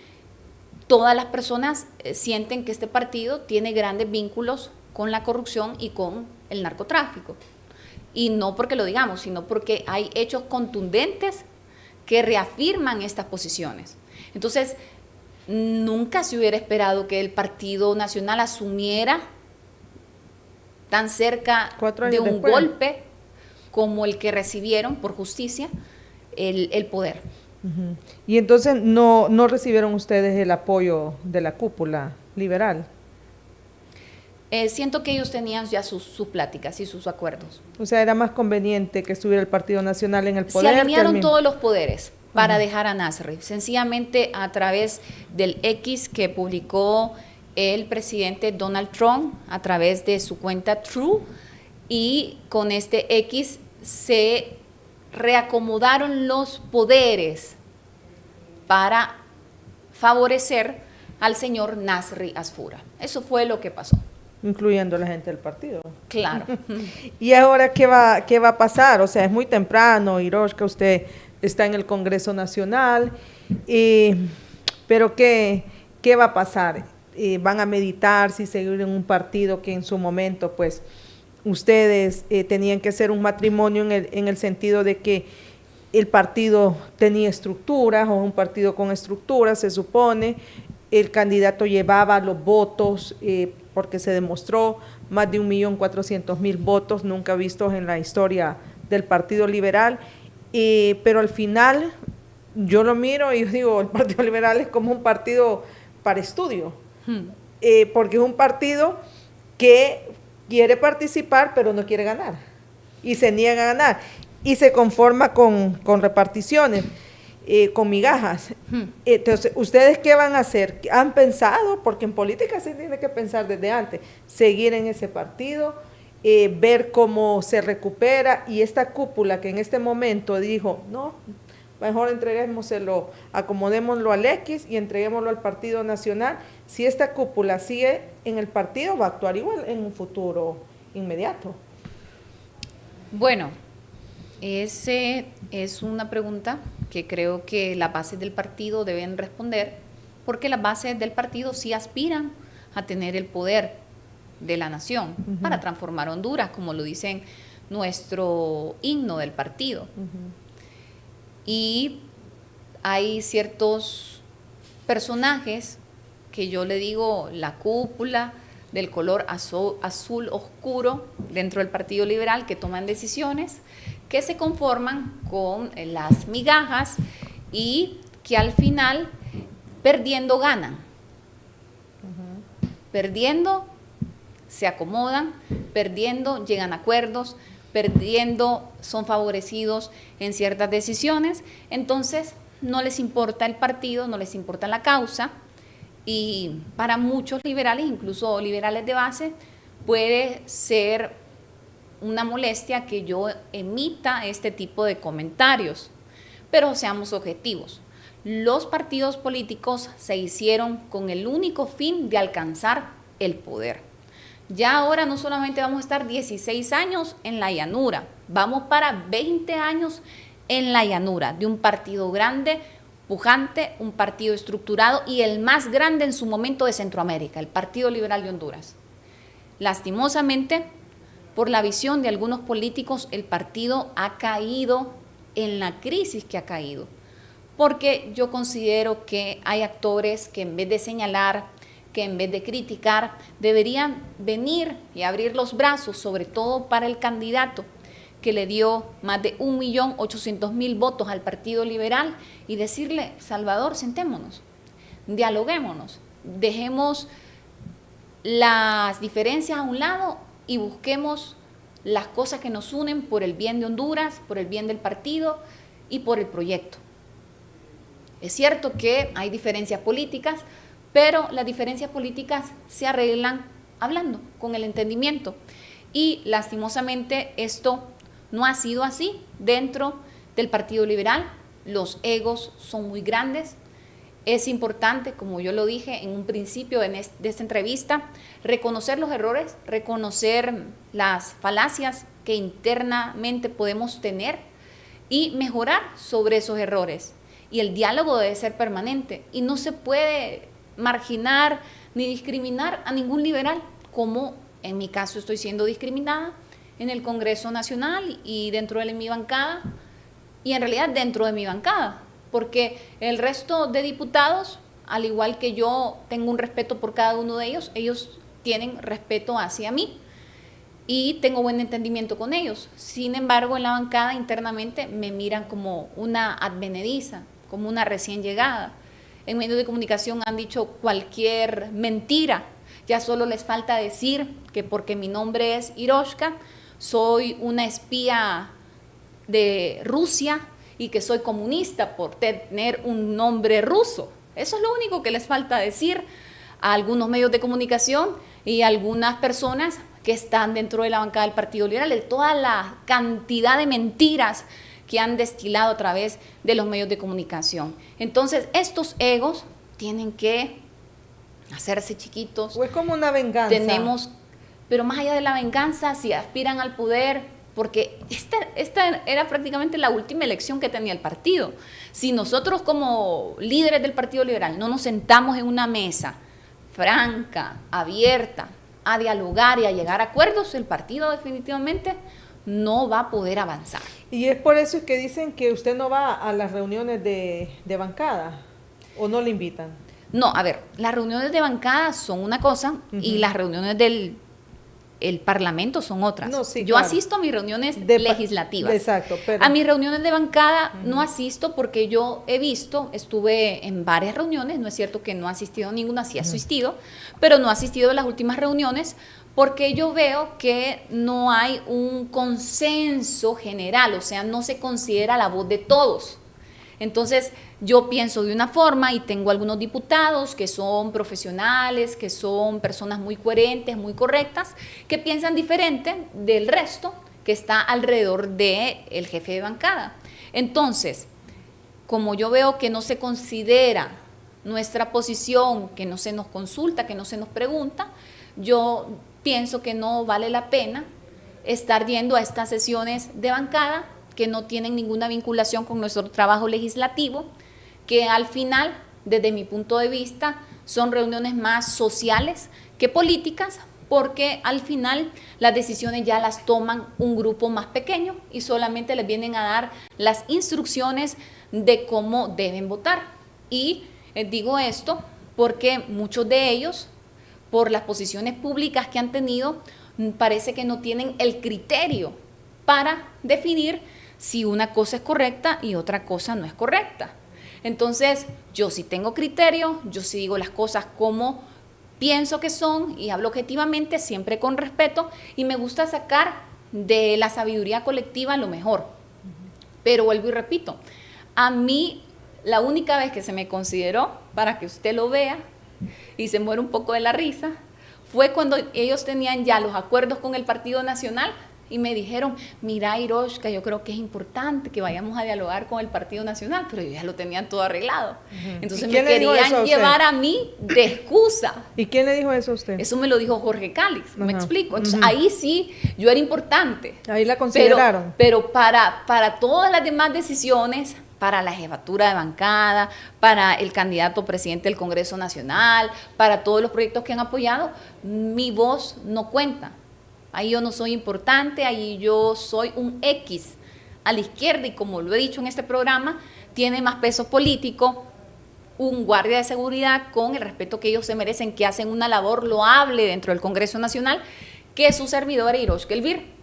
todas las personas sienten que este partido tiene grandes vínculos con la corrupción y con el narcotráfico. Y no porque lo digamos, sino porque hay hechos contundentes que reafirman estas posiciones. Entonces, nunca se hubiera esperado que el Partido Nacional asumiera tan cerca de un golpe como el que recibieron por justicia el poder. Y entonces no recibieron ustedes el apoyo de la cúpula liberal. Siento que ellos tenían ya sus pláticas y sus acuerdos. O sea, era más conveniente que estuviera el Partido Nacional en el poder. Se alinearon todos los poderes para dejar a Nasri, sencillamente a través del X que publicó el presidente Donald Trump a través de su cuenta True, y con este X se reacomodaron los poderes para favorecer al señor Nasri Asfura. Eso fue lo que pasó. Incluyendo la gente del partido. Claro. ¿Y ahora qué va a pasar? O sea, es muy temprano, Hiroshka, usted está en el Congreso Nacional, pero ¿qué va a pasar? ¿Van a meditar si seguir en un partido que en su momento, pues, ustedes tenían que hacer un matrimonio en el sentido de que el partido tenía estructuras, o un partido con estructuras, se supone, el candidato llevaba los votos, porque se demostró más de 1.400.000 votos nunca vistos en la historia del Partido Liberal, pero al final yo lo miro y digo, el Partido Liberal es como un partido para estudio, porque es un partido que quiere participar pero no quiere ganar y se niega a ganar y se conforma con reparticiones, con migajas. Entonces, ¿ustedes qué van a hacer? ¿Han pensado? Porque en política se tiene que pensar desde antes, seguir en ese partido, ver cómo se recupera, y esta cúpula que en este momento dijo, no, mejor entreguémoselo, acomodémoslo al X y entreguémoslo al Partido Nacional. Si esta cúpula sigue en el partido, va a actuar igual en un futuro inmediato. Bueno, ese es una pregunta que creo que las bases del partido deben responder, porque las bases del partido sí aspiran a tener el poder de la nación para transformar Honduras, como lo dicen nuestro himno del partido. Y hay ciertos personajes que yo le digo la cúpula del color azul oscuro dentro del Partido Liberal, que toman decisiones que se conforman con las migajas y que al final perdiendo ganan. Perdiendo se acomodan, perdiendo llegan a acuerdos, perdiendo son favorecidos en ciertas decisiones. Entonces no les importa el partido, no les importa la causa, y para muchos liberales, incluso liberales de base, puede ser una molestia que yo emita este tipo de comentarios. Pero seamos objetivos. Los partidos políticos se hicieron con el único fin de alcanzar el poder. Ya ahora no solamente vamos a estar 16 años en la llanura, vamos para 20 años en la llanura de un partido grande, pujante, un partido estructurado y el más grande en su momento de Centroamérica, el Partido Liberal de Honduras. Lastimosamente, por la visión de algunos políticos, el partido ha caído en la crisis que ha caído, porque yo considero que hay actores que en vez de señalar, que en vez de criticar, deberían venir y abrir los brazos, sobre todo para el candidato que le dio más de 1.800.000 votos al Partido Liberal, y decirle: Salvador, sentémonos, dialoguémonos, dejemos las diferencias a un lado y busquemos las cosas que nos unen por el bien de Honduras, por el bien del partido y por el proyecto. Es cierto que hay diferencias políticas, pero las diferencias políticas se arreglan hablando, con el entendimiento. Y lastimosamente esto no ha sido así dentro del Partido Liberal. Los egos son muy grandes. Es importante, como yo lo dije en un principio de esta entrevista, reconocer los errores, reconocer las falacias que internamente podemos tener y mejorar sobre esos errores. Y el diálogo debe ser permanente y no se puede marginar ni discriminar a ningún liberal, como en mi caso estoy siendo discriminada en el Congreso Nacional y dentro de mi bancada, y en realidad dentro de mi bancada, porque el resto de diputados, al igual que yo tengo un respeto por cada uno de ellos, ellos tienen respeto hacia mí y tengo buen entendimiento con ellos. Sin embargo, en la bancada internamente me miran como una advenediza, como una recién llegada. En medios de comunicación han dicho cualquier mentira. Ya solo les falta decir que porque mi nombre es Iroshka, soy una espía de Rusia y que soy comunista por tener un nombre ruso. Eso es lo único que les falta decir a algunos medios de comunicación y a algunas personas que están dentro de la bancada del Partido Liberal, de toda la cantidad de mentiras que han destilado a través de los medios de comunicación. Entonces, estos egos tienen que hacerse chiquitos. O es como una venganza. Pero más allá de la venganza, si aspiran al poder, porque esta era prácticamente la última elección que tenía el partido. Si nosotros como líderes del Partido Liberal no nos sentamos en una mesa franca, abierta, a dialogar y a llegar a acuerdos, el partido definitivamente no va a poder avanzar. Y es por eso que dicen que usted no va a las reuniones de bancada, ¿o no le invitan? No, a ver, las reuniones de bancada son una cosa y las reuniones del el Parlamento son otras. No, sí, yo claro. asisto a mis reuniones legislativas. Exacto. Pero, a mis reuniones de bancada no asisto porque yo he visto, estuve en varias reuniones, no es cierto que no he asistido a ninguna, sí he asistido, pero no he asistido a las últimas reuniones porque yo veo que no hay un consenso general, o sea, no se considera la voz de todos. Entonces, yo pienso de una forma y tengo algunos diputados que son profesionales, que son personas muy coherentes, muy correctas, que piensan diferente del resto que está alrededor del jefe de bancada. Entonces, como yo veo que no se considera nuestra posición, que no se nos consulta, que no se nos pregunta, yo pienso que no vale la pena estar yendo a estas sesiones de bancada que no tienen ninguna vinculación con nuestro trabajo legislativo, que al final, desde mi punto de vista, son reuniones más sociales que políticas, porque al final las decisiones ya las toman un grupo más pequeño y solamente les vienen a dar las instrucciones de cómo deben votar. Y digo esto porque muchos de ellos, por las posiciones públicas que han tenido, parece que no tienen el criterio para definir si una cosa es correcta y otra cosa no es correcta. Entonces, yo sí tengo criterio, yo sí digo las cosas como pienso que son y hablo objetivamente, siempre con respeto, y me gusta sacar de la sabiduría colectiva lo mejor. Pero vuelvo y repito, a mí la única vez que se me consideró, para que usted lo vea y se muera un poco de la risa, fue cuando ellos tenían ya los acuerdos con el Partido Nacional y me dijeron, mira, Iroshka, yo creo que es importante que vayamos a dialogar con el Partido Nacional, pero ellos ya lo tenían todo arreglado. Entonces me querían llevar a mí de excusa. ¿Y quién le dijo eso a usted? Eso me lo dijo Jorge Calix, me explico. Entonces ahí sí, yo era importante. Ahí la consideraron. Pero para todas las demás decisiones, para la jefatura de bancada, para el candidato presidente del Congreso Nacional, para todos los proyectos que han apoyado, mi voz no cuenta. Ahí yo no soy importante, ahí yo soy un X a la izquierda y como lo he dicho en este programa, tiene más peso político un guardia de seguridad con el respeto que ellos se merecen, que hacen una labor loable dentro del Congreso Nacional, que su servidor Iroshka Elvir.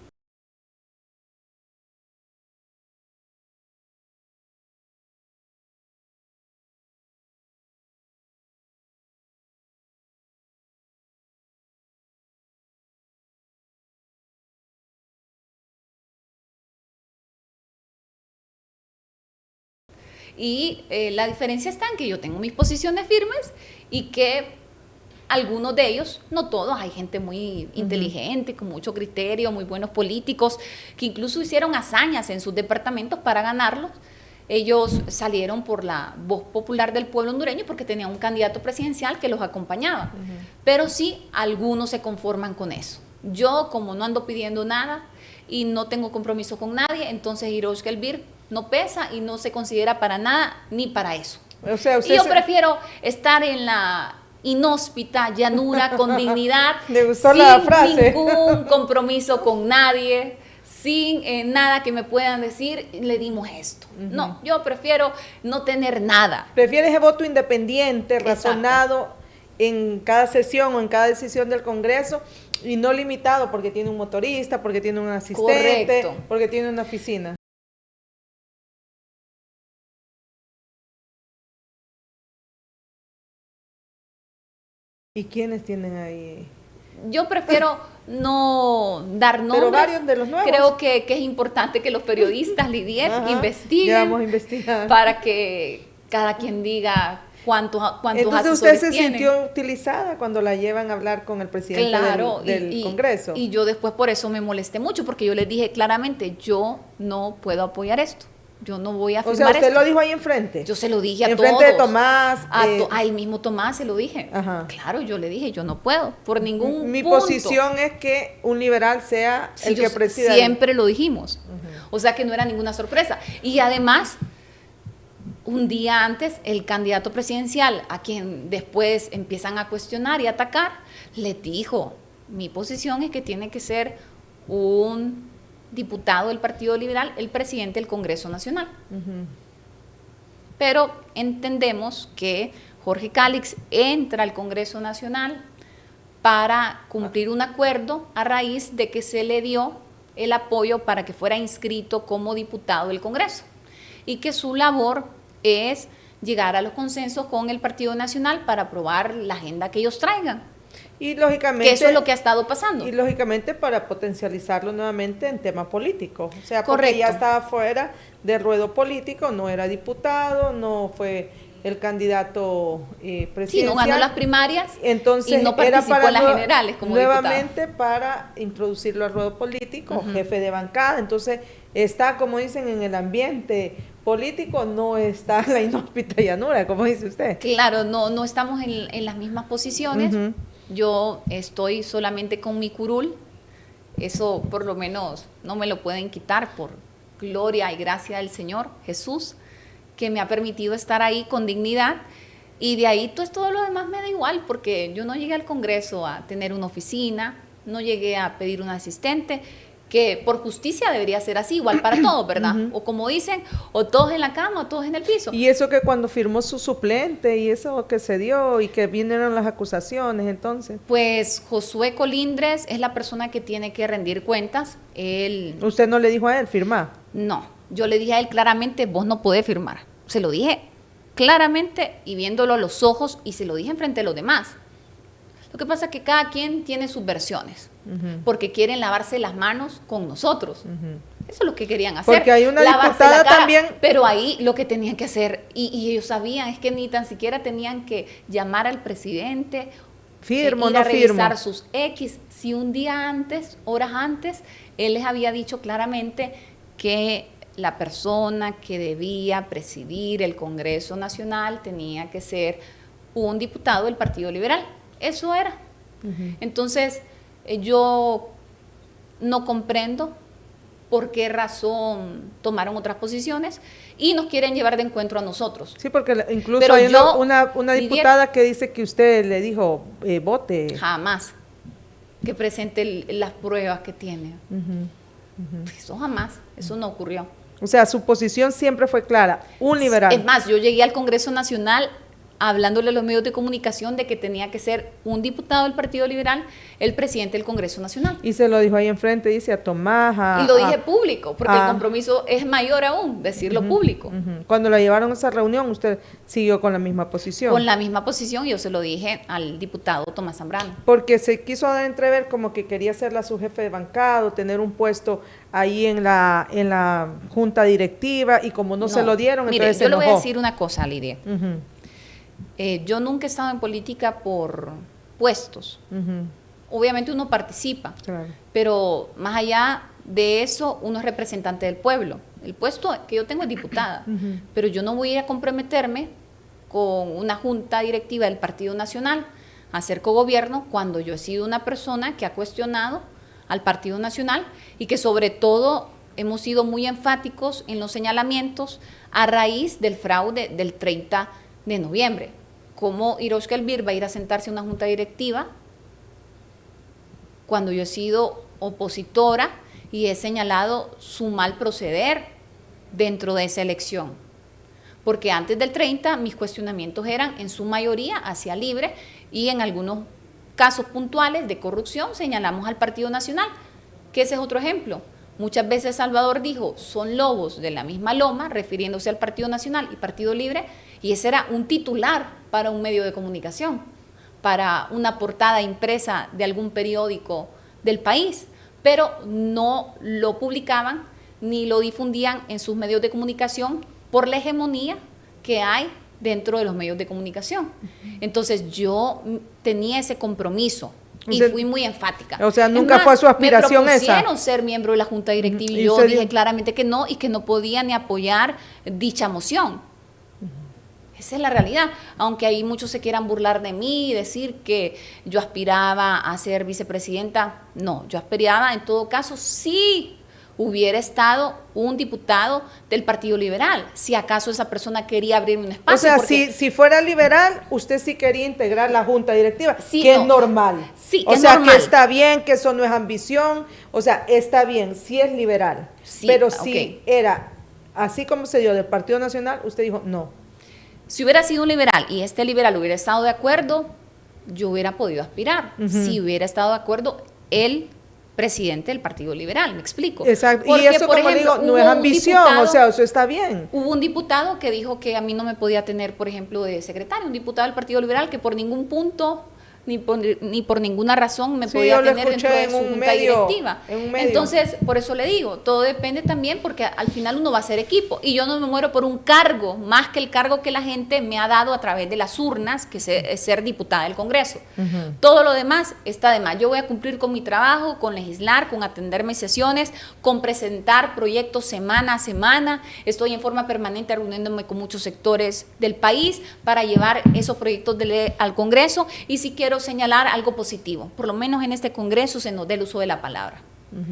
Y la diferencia está en que yo tengo mis posiciones firmes y que algunos de ellos, no todos, hay gente muy inteligente, con mucho criterio, muy buenos políticos, que incluso hicieron hazañas en sus departamentos para ganarlos. Ellos salieron por la voz popular del pueblo hondureño porque tenían un candidato presidencial que los acompañaba. Pero sí, algunos se conforman con eso. Yo, como no ando pidiendo nada y no tengo compromiso con nadie, entonces Iroshka Elvir no pesa y no se considera para nada ni para eso. O sea, y yo prefiero estar en la inhóspita llanura con dignidad, ¿Le gustó la frase? Sin ningún compromiso con nadie, sin nada que me puedan decir, le dimos esto. No, yo prefiero no tener nada. ¿Prefieres ese voto independiente, razonado en cada sesión o en cada decisión del Congreso y no limitado porque tiene un motorista, porque tiene un asistente, Correcto, porque tiene una oficina? ¿Y quiénes tienen ahí? Yo prefiero no dar nombres. Pero varios de los nuevos. Creo que es importante que los periodistas, Lidiet, investiguen. Ya vamos a investigar. Para que cada quien diga cuántos Entonces asesores usted se tienen. sintió utilizada cuando la llevan a hablar con el presidente del Congreso. Y yo después por eso me molesté mucho, porque yo les dije claramente, yo no puedo apoyar esto. Yo no voy a firmar esto. O sea, usted lo dijo ahí enfrente. Yo se lo dije a todos. Enfrente de Tomás. Al mismo Tomás se lo dije. Ajá. Claro, yo le dije, yo no puedo, por ningún Mi punto. posición es que un liberal sea Sí, el que presida. Siempre lo dijimos. O sea que no era ninguna sorpresa. Y además, un día antes, el candidato presidencial, a quien después empiezan a cuestionar y atacar, le dijo, mi posición es que tiene que ser un diputado del Partido Liberal, el presidente del Congreso Nacional. Pero entendemos que Jorge Calix entra al Congreso Nacional para cumplir un acuerdo a raíz de que se le dio el apoyo para que fuera inscrito como diputado del Congreso y que su labor es llegar a los consensos con el Partido Nacional para aprobar la agenda que ellos traigan. Y lógicamente, que eso es lo que ha estado pasando. Y lógicamente para potencializarlo nuevamente en tema político. O sea, porque Correcto. ya estaba fuera del ruedo político, no era diputado, no fue el candidato presidencial. Sí, no ganó las primarias. Entonces, y no participó en las generales como nuevamente diputado. Para introducirlo al ruedo político, jefe de bancada. Entonces, está, como dicen, en el ambiente político, no está la inhóspita llanura, como dice usted. Claro, no estamos en las mismas posiciones. Yo estoy solamente con mi curul, eso por lo menos no me lo pueden quitar, por gloria y gracia del Señor Jesús, que me ha permitido estar ahí con dignidad, y de ahí pues todo lo demás me da igual, porque yo no llegué al Congreso a tener una oficina, no llegué a pedir un asistente, que por justicia debería ser así, igual para todos, ¿verdad? O como dicen, o todos en la cama o todos en el piso. Y eso que cuando firmó su suplente y eso que se dio y que vinieron las acusaciones, entonces. Pues Josué Colindres es la persona que tiene que rendir cuentas. Él... ¿Usted no le dijo a él firmar? No, yo le dije a él claramente, vos no podés firmar. Se lo dije claramente y viéndolo a los ojos, y se lo dije enfrente de los demás. Lo que pasa es que cada quien tiene sus versiones, porque quieren lavarse las manos con nosotros. Eso es lo que querían hacer. Porque hay una lavarse diputada la cara, también. Pero ahí lo que tenían que hacer, y ellos sabían, es que ni tan siquiera tenían que llamar al presidente, firmo, ir a no firmo. revisar sus X. Si un día antes, horas antes, él les había dicho claramente que la persona que debía presidir el Congreso Nacional tenía que ser un diputado del Partido Liberal. Eso era. Entonces, yo no comprendo por qué razón tomaron otras posiciones y nos quieren llevar de encuentro a nosotros. Sí, porque incluso Pero hay yo, una diputada que dice que usted le dijo, vote. Jamás. Que presente las pruebas que tiene. Eso jamás, eso no ocurrió. O sea, su posición siempre fue clara, un liberal. Es más, yo llegué al Congreso Nacional hablándole a los medios de comunicación de que tenía que ser un diputado del Partido Liberal el presidente del Congreso Nacional. Y se lo dijo ahí enfrente, dice a Tomás. Y lo dije público, porque el compromiso es mayor aún, decirlo público. Cuando la llevaron a esa reunión, usted siguió con la misma posición. Con la misma posición, yo se lo dije al diputado Tomás Zambrano. Porque se quiso dar a entrever como que quería serla su jefe de bancado, tener un puesto ahí en la junta directiva, y como no se lo dieron, mire, entonces se yo le voy a enojó. decir una cosa, Lidia. Yo nunca he estado en política por puestos. Obviamente uno participa, Claro. pero más allá de eso, uno es representante del pueblo. El puesto que yo tengo es diputada, pero yo no voy a comprometerme con una junta directiva del Partido Nacional a hacer cogobierno cuando yo he sido una persona que ha cuestionado al Partido Nacional y que sobre todo hemos sido muy enfáticos en los señalamientos a raíz del fraude del 30 de noviembre. ¿Cómo Iroshka Elvir va a ir a sentarse en una junta directiva cuando yo he sido opositora y he señalado su mal proceder dentro de esa elección? Porque antes del 30 mis cuestionamientos eran en su mayoría hacia Libre, y en algunos casos puntuales de corrupción señalamos al Partido Nacional, que ese es otro ejemplo. Muchas veces Salvador dijo, son lobos de la misma loma, refiriéndose al Partido Nacional y Partido Libre, y ese era un titular para un medio de comunicación, para una portada impresa de algún periódico del país, pero no lo publicaban ni lo difundían en sus medios de comunicación por la hegemonía que hay dentro de los medios de comunicación. Entonces yo tenía ese compromiso y fui muy enfática. O sea, nunca fue su aspiración esa. Me propusieron ser miembro de la Junta Directiva y yo dije claramente que no, y que no podía ni apoyar dicha moción. Esa es la realidad, aunque ahí muchos se quieran burlar de mí y decir que yo aspiraba a ser vicepresidenta. No, yo aspiraba en todo caso sí hubiera estado un diputado del Partido Liberal, si acaso esa persona quería abrirme un espacio. O sea, si fuera liberal, usted sí quería integrar la junta directiva, sí, que es normal. Sí, o es sea, normal. que está bien, que eso no es ambición, o sea, está bien, sí es liberal, Sí, pero si era así como se dio del Partido Nacional, usted dijo no. Si hubiera sido un liberal y este liberal hubiera estado de acuerdo, yo hubiera podido aspirar, si hubiera estado de acuerdo el presidente del Partido Liberal, me explico. Exacto, Porque, y eso, por como ejemplo, digo, no es ambición, o sea, eso está bien. Hubo un diputado que dijo que a mí no me podía tener, por ejemplo, de secretario, un diputado del Partido Liberal que por ningún punto ni por ninguna razón me podía tener dentro de su junta directiva. Entonces, por eso le digo, todo depende también porque al final uno va a ser equipo y yo no me muero por un cargo, más que el cargo que la gente me ha dado a través de las urnas, que es ser diputada del Congreso. Todo lo demás está de más. Yo voy a cumplir con mi trabajo, con legislar, con atender mis sesiones, con presentar proyectos semana a semana. Estoy en forma permanente reuniéndome con muchos sectores del país para llevar esos proyectos de ley al Congreso, y si quiero señalar algo positivo, por lo menos en este Congreso se nos dé el uso de la palabra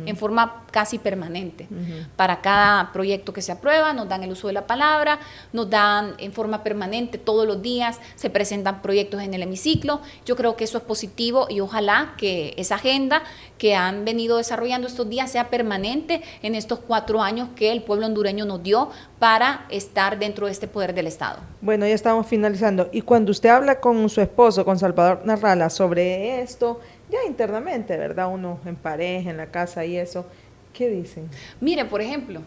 en forma casi permanente. Para cada proyecto que se aprueba nos dan el uso de la palabra, nos dan en forma permanente todos los días, se presentan proyectos en el hemiciclo. Yo creo que eso es positivo y ojalá que esa agenda que han venido desarrollando estos días sea permanente en estos 4 años que el pueblo hondureño nos dio para estar dentro de este poder del Estado. Bueno, ya estamos finalizando. Y cuando usted habla con su esposo, con Salvador Narrala, sobre esto, ya internamente, ¿verdad? Uno en pareja, en la casa y eso, ¿qué dicen? Mire, por ejemplo,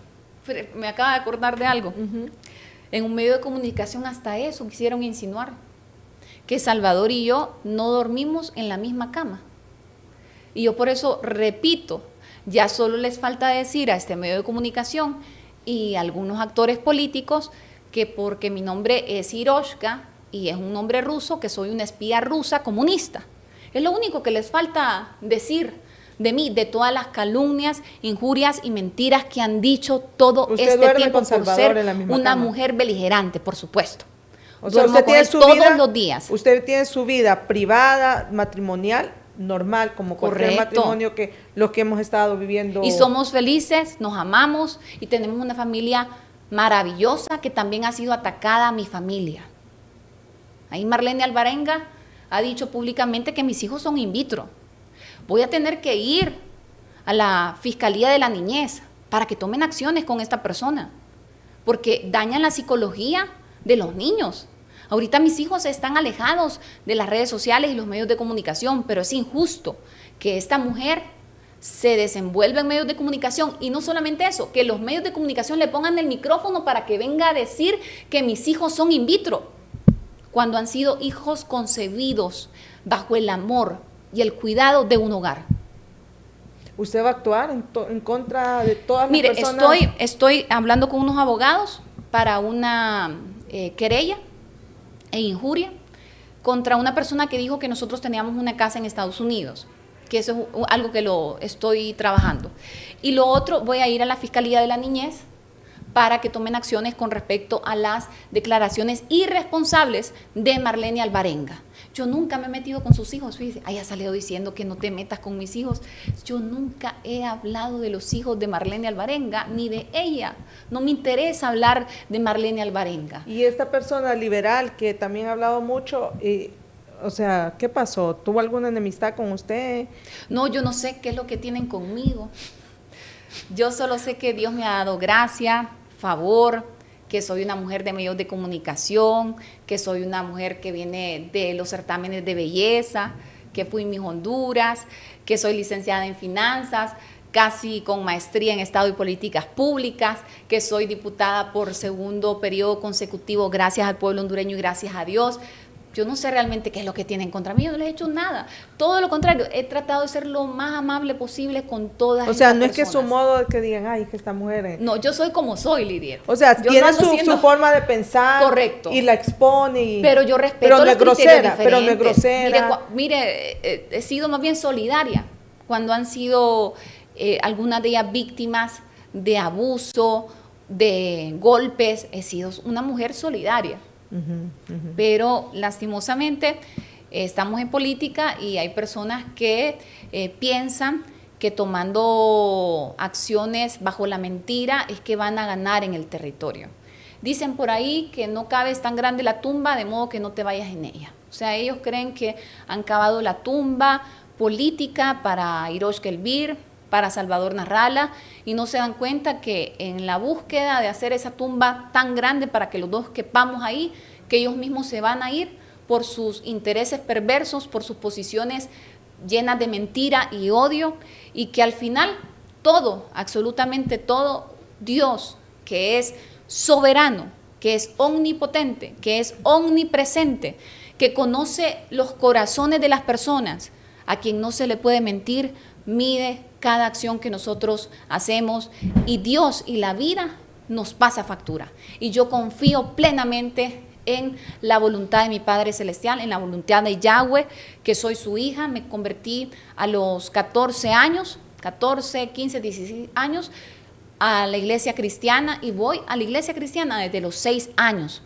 me acaba de acordar de algo. En un medio de comunicación hasta eso quisieron insinuar, que Salvador y yo no dormimos en la misma cama. Y yo por eso repito, ya solo les falta decir a este medio de comunicación y a algunos actores políticos que porque mi nombre es Hiroshka y es un nombre ruso, que soy una espía rusa comunista. Es lo único que les falta decir de mí, de todas las calumnias, injurias y mentiras que han dicho todo este tiempo por ser una mujer beligerante, por supuesto. O sea, usted tiene su todos vida, los días. Usted tiene su vida privada, matrimonial, normal, como cualquier matrimonio que los que hemos estado viviendo. Y somos felices, nos amamos y tenemos una familia maravillosa que también ha sido atacada a mi familia. Ahí Marlene Alvarenga ha dicho públicamente que mis hijos son in vitro. Voy a tener que ir a la Fiscalía de la Niñez para que tomen acciones con esta persona, porque dañan la psicología de los niños. Ahorita mis hijos están alejados de las redes sociales y los medios de comunicación, pero es injusto que esta mujer se desenvuelva en medios de comunicación y no solamente eso, que los medios de comunicación le pongan el micrófono para que venga a decir que mis hijos son in vitro, cuando han sido hijos concebidos bajo el amor y el cuidado de un hogar. ¿Usted va a actuar en contra de todas las personas? Mire, estoy hablando con unos abogados para una querella e injuria contra una persona que dijo que nosotros teníamos una casa en Estados Unidos, que eso es algo que lo estoy trabajando. Y lo otro, voy a ir a la Fiscalía de la Niñez para que tomen acciones con respecto a las declaraciones irresponsables de Marlene Alvarenga. Yo nunca me he metido con sus hijos, fíjese, ha salido diciendo que no te metas con mis hijos. Yo nunca he hablado de los hijos de Marlene Alvarenga, ni de ella. No me interesa hablar de Marlene Alvarenga. Y esta persona liberal que también ha hablado mucho, o sea, ¿qué pasó? ¿Tuvo alguna enemistad con usted? No, yo no sé qué es lo que tienen conmigo. Yo solo sé que Dios me ha dado gracia, favor, que soy una mujer de medios de comunicación, que soy una mujer que viene de los certámenes de belleza, que fui Miss Honduras, que soy licenciada en finanzas, casi con maestría en Estado y Políticas Públicas, que soy diputada por 2º periodo consecutivo gracias al pueblo hondureño y gracias a Dios. Yo no sé realmente qué es lo que tienen contra mí, yo no les he hecho nada. Todo lo contrario, he tratado de ser lo más amable posible con todas estas personas. O sea, no es que su modo de que digan, ay, que esta mujer... No, yo soy como soy, Lidia. O sea, tiene su forma de pensar. Correcto. Y la expone. Pero yo respeto los criterios diferentes. Pero no es grosera. Mire, he sido más bien solidaria cuando han sido algunas de ellas víctimas de abuso, de golpes. He sido una mujer solidaria. Pero lastimosamente estamos en política y hay personas que piensan que tomando acciones bajo la mentira es que van a ganar en el territorio. Dicen por ahí que no cabe tan grande la tumba, de modo que no te vayas en ella. O sea, ellos creen que han cavado la tumba política para Hiroshka Elvir, para Salvador Narrala, y no se dan cuenta que en la búsqueda de hacer esa tumba tan grande para que los dos quepamos ahí, que ellos mismos se van a ir por sus intereses perversos, por sus posiciones llenas de mentira y odio, y que al final todo, absolutamente todo, Dios, que es soberano, que es omnipotente, que es omnipresente, que conoce los corazones de las personas, a quien no se le puede mentir, mide cada acción que nosotros hacemos, y Dios y la vida nos pasa factura. Y yo confío plenamente en la voluntad de mi Padre Celestial, en la voluntad de Yahweh, que soy su hija. Me convertí a los 14 años, 14, 15, 16 años, a la iglesia cristiana, y voy a la iglesia cristiana desde los 6 años.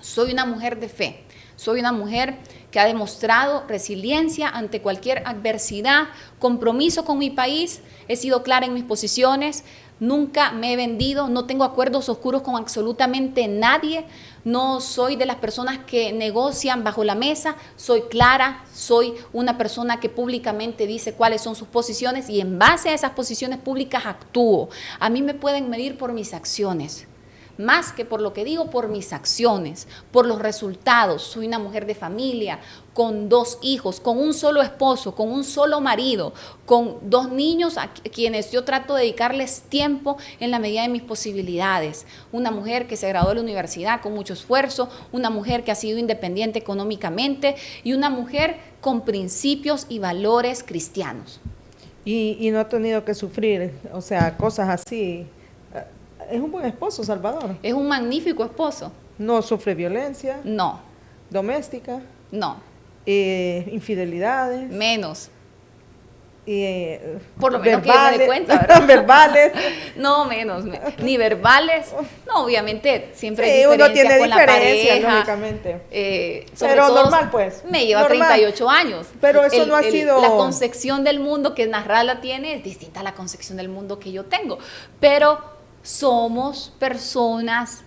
Soy una mujer de fe, soy una mujer que ha demostrado resiliencia ante cualquier adversidad, compromiso con mi país, he sido clara en mis posiciones, nunca me he vendido, no tengo acuerdos oscuros con absolutamente nadie, no soy de las personas que negocian bajo la mesa, soy clara, soy una persona que públicamente dice cuáles son sus posiciones y en base a esas posiciones públicas actúo. A mí me pueden medir por mis acciones, más que por lo que digo, por mis acciones, por los resultados. Soy una mujer de familia, con 2 hijos, con un solo esposo, con un solo marido, con 2 niños a quienes yo trato de dedicarles tiempo en la medida de mis posibilidades. Una mujer que se graduó de la universidad con mucho esfuerzo, una mujer que ha sido independiente económicamente y una mujer con principios y valores cristianos. Y no ha tenido que sufrir, o sea, cosas así. Es un buen esposo, Salvador. Es un magnífico esposo. No sufre violencia. No. Doméstica. No. Infidelidades. Menos. Por lo menos verbales, que me dé cuenta, ¿verdad? Verbales. No, menos. Ni verbales. No, obviamente, siempre sí, hay diferencias uno tiene con diferencias, la pareja. Lógicamente. Pero normal, pues. Me lleva normal. 38 años. Pero eso no ha sido... La concepción del mundo que Nasralla tiene es distinta a la concepción del mundo que yo tengo. Pero somos personas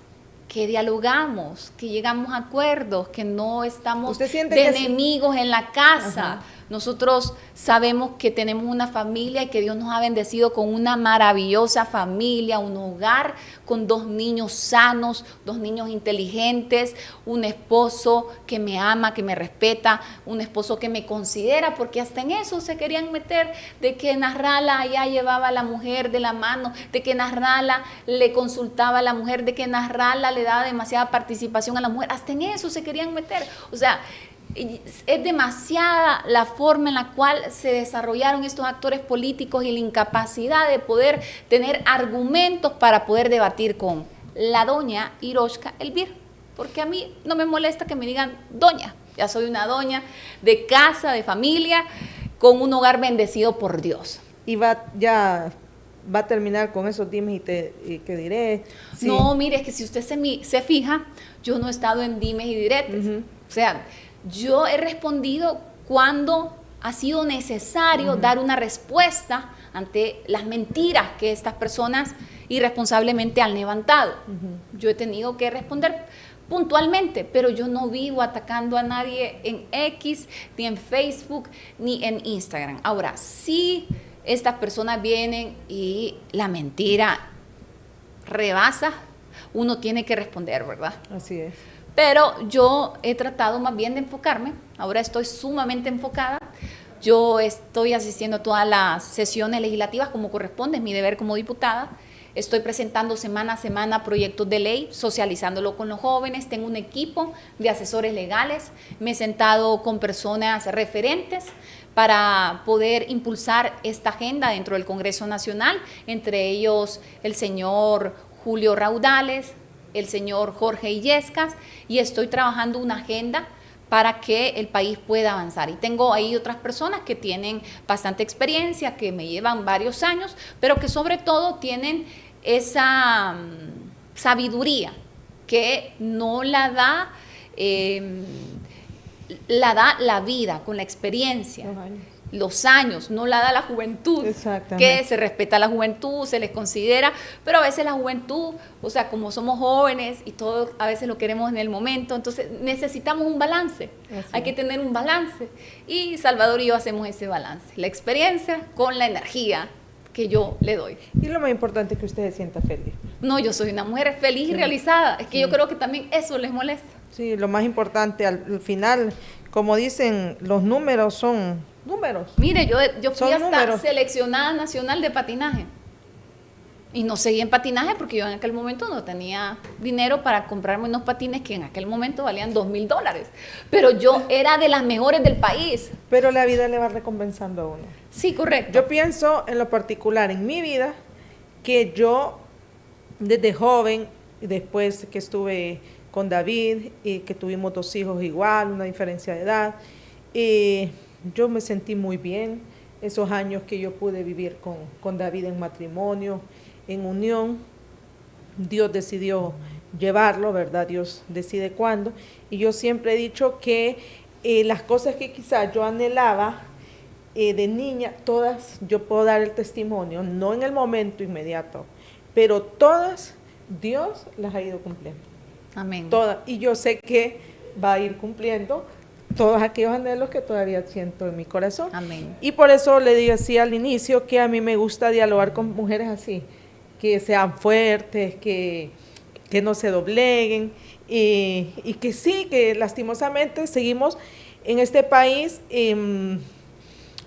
que dialogamos, que llegamos a acuerdos, que no estamos de enemigos en la casa. Ajá. Nosotros sabemos que tenemos una familia y que Dios nos ha bendecido con una maravillosa familia, un hogar con 2 niños sanos, 2 niños inteligentes, un esposo que me ama, que me respeta, un esposo que me considera, porque hasta en eso se querían meter, de que Nasralla allá llevaba a la mujer de la mano, de que Nasralla le consultaba a la mujer, de que Nasralla le daba demasiada participación a la mujer, hasta en eso se querían meter. O sea, es demasiada la forma en la cual se desarrollaron estos actores políticos y la incapacidad de poder tener argumentos para poder debatir con la doña Iroshka Elvir, porque a mí no me molesta que me digan doña, ya soy una doña de casa, de familia, con un hogar bendecido por Dios. Y va a terminar con esos dimes y que diré. Sí. No, mire, es que si usted se fija, yo no he estado en dimes y diretes, o sea, yo he respondido cuando ha sido necesario dar una respuesta ante las mentiras que estas personas irresponsablemente han levantado. Yo he tenido que responder puntualmente, pero yo no vivo atacando a nadie en X, ni en Facebook, ni en Instagram. Ahora, sí, estas personas vienen y la mentira rebasa, uno tiene que responder, ¿verdad? Así es. Pero yo he tratado más bien de enfocarme, ahora estoy sumamente enfocada, yo estoy asistiendo a todas las sesiones legislativas como corresponde, es mi deber como diputada, estoy presentando semana a semana proyectos de ley, socializándolo con los jóvenes, tengo un equipo de asesores legales, me he sentado con personas referentes para poder impulsar esta agenda dentro del Congreso Nacional, entre ellos el señor Julio Raudales, el señor Jorge Illescas, y estoy trabajando una agenda para que el país pueda avanzar. Y tengo ahí otras personas que tienen bastante experiencia, que me llevan varios años, pero que sobre todo tienen esa sabiduría que no la da la vida con la experiencia. Los años, no la da la juventud, que se respeta a la juventud, se les considera, pero a veces la juventud, o sea, como somos jóvenes y todos a veces lo queremos en el momento, entonces necesitamos un balance, hay que tener un balance, y Salvador y yo hacemos ese balance, la experiencia con la energía que yo le doy. Y lo más importante es que usted se sienta feliz. No, yo soy una mujer feliz y realizada. Es que yo creo que también eso les molesta. Sí, lo más importante al final, como dicen, los números son números. Mire, yo fui Son hasta números. seleccionada nacional de patinaje. Y no seguí en patinaje porque yo en aquel momento no tenía dinero para comprarme unos patines que en aquel momento valían $2,000. Pero yo era de las mejores del país. Pero la vida le va recompensando a uno. Sí, correcto. Yo pienso en lo particular en mi vida, que yo desde joven, y después que estuve con David, y que tuvimos 2 hijos igual, una diferencia de edad, yo me sentí muy bien esos años que yo pude vivir con David en matrimonio, en unión. Dios decidió llevarlo, ¿verdad? Dios decide cuándo. Y yo siempre he dicho que las cosas que quizás yo anhelaba de niña, todas yo puedo dar el testimonio, no en el momento inmediato, pero todas Dios las ha ido cumpliendo. Amén. Todas. Y yo sé que va a ir cumpliendo todos aquellos anhelos que todavía siento en mi corazón. Amén. Y por eso le decía al inicio que a mí me gusta dialogar con mujeres así, que sean fuertes, que no se dobleguen, y que sí, que lastimosamente seguimos en este país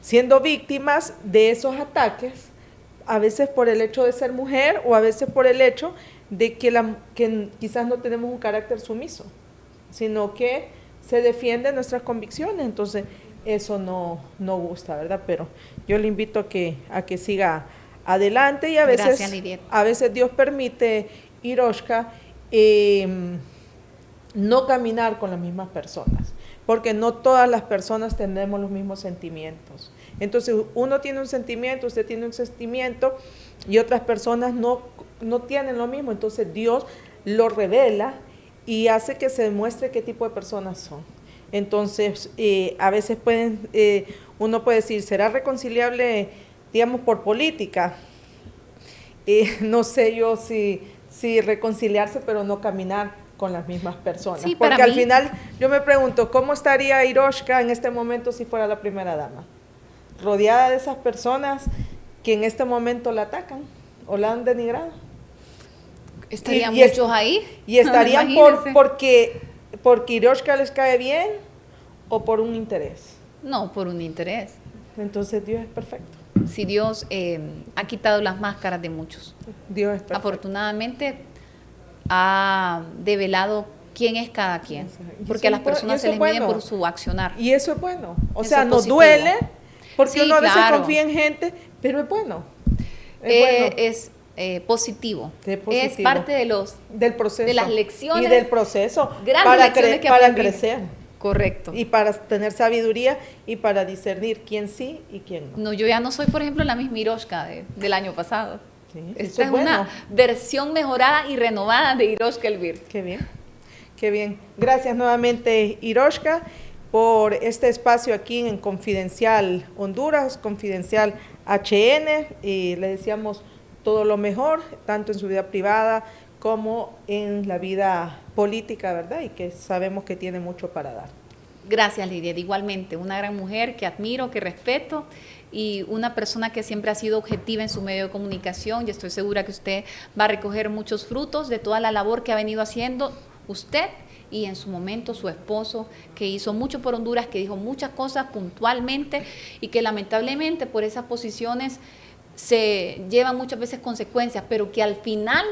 siendo víctimas de esos ataques, a veces por el hecho de ser mujer o a veces por el hecho de que quizás no tenemos un carácter sumiso, sino que se defienden nuestras convicciones. Entonces eso no gusta, ¿verdad? Pero yo le invito a que siga adelante, y a veces Dios permite, Iroshka, no caminar con las mismas personas, porque no todas las personas tenemos los mismos sentimientos. Entonces uno tiene un sentimiento, usted tiene un sentimiento, y otras personas no tienen lo mismo. Entonces Dios lo revela y hace que se demuestre qué tipo de personas son. Entonces a veces uno puede decir, ¿será reconciliable, digamos, por política? No sé yo si reconciliarse, pero no caminar con las mismas personas. Sí, porque para al mí, final yo me pregunto, ¿cómo estaría Iroshka en este momento si fuera la primera dama? Rodeada de esas personas que en este momento la atacan o la han denigrado. Estarían muchos ahí. Y estarían porque Iroshka les cae bien o por un interés. No, por un interés. Entonces Dios es perfecto. Si Dios ha quitado las máscaras de muchos. Dios es perfecto. Afortunadamente ha develado quién es cada quien. Porque a las personas se les mide por su accionar. Y eso es bueno. O Eso sea, es nos positivo. duele, porque Sí, uno a veces claro. confía en gente, pero es bueno. Es bueno. Positivo. Es positivo. Es parte Del proceso. de las lecciones. Y del proceso. Grandes lecciones que para aprendí. crecer. Correcto. Y para tener sabiduría y para discernir quién sí y quién no. No, yo ya no soy, por ejemplo, la misma Iroshka del año pasado. Sí, Esta es una versión mejorada y renovada de Iroshka Elvir. Qué bien, qué bien. Gracias nuevamente, Iroshka, por este espacio aquí en Confidencial Honduras, Confidencial HN, y le deseamos todo lo mejor, tanto en su vida privada como en la vida política, ¿verdad? Y que sabemos que tiene mucho para dar. Gracias, Lidia. Igualmente, una gran mujer que admiro, que respeto, y una persona que siempre ha sido objetiva en su medio de comunicación, y estoy segura que usted va a recoger muchos frutos de toda la labor que ha venido haciendo usted y en su momento su esposo, que hizo mucho por Honduras, que dijo muchas cosas puntualmente y que lamentablemente por esas posiciones se llevan muchas veces consecuencias, pero que al final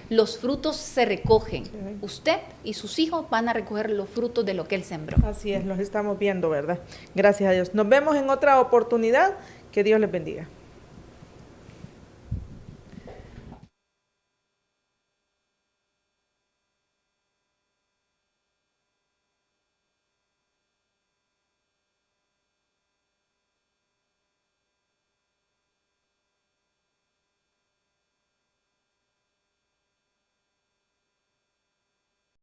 los frutos se recogen. Usted y sus hijos van a recoger los frutos de lo que él sembró. Así es, los estamos viendo, ¿verdad? Gracias a Dios. Nos vemos en otra oportunidad. Que Dios les bendiga.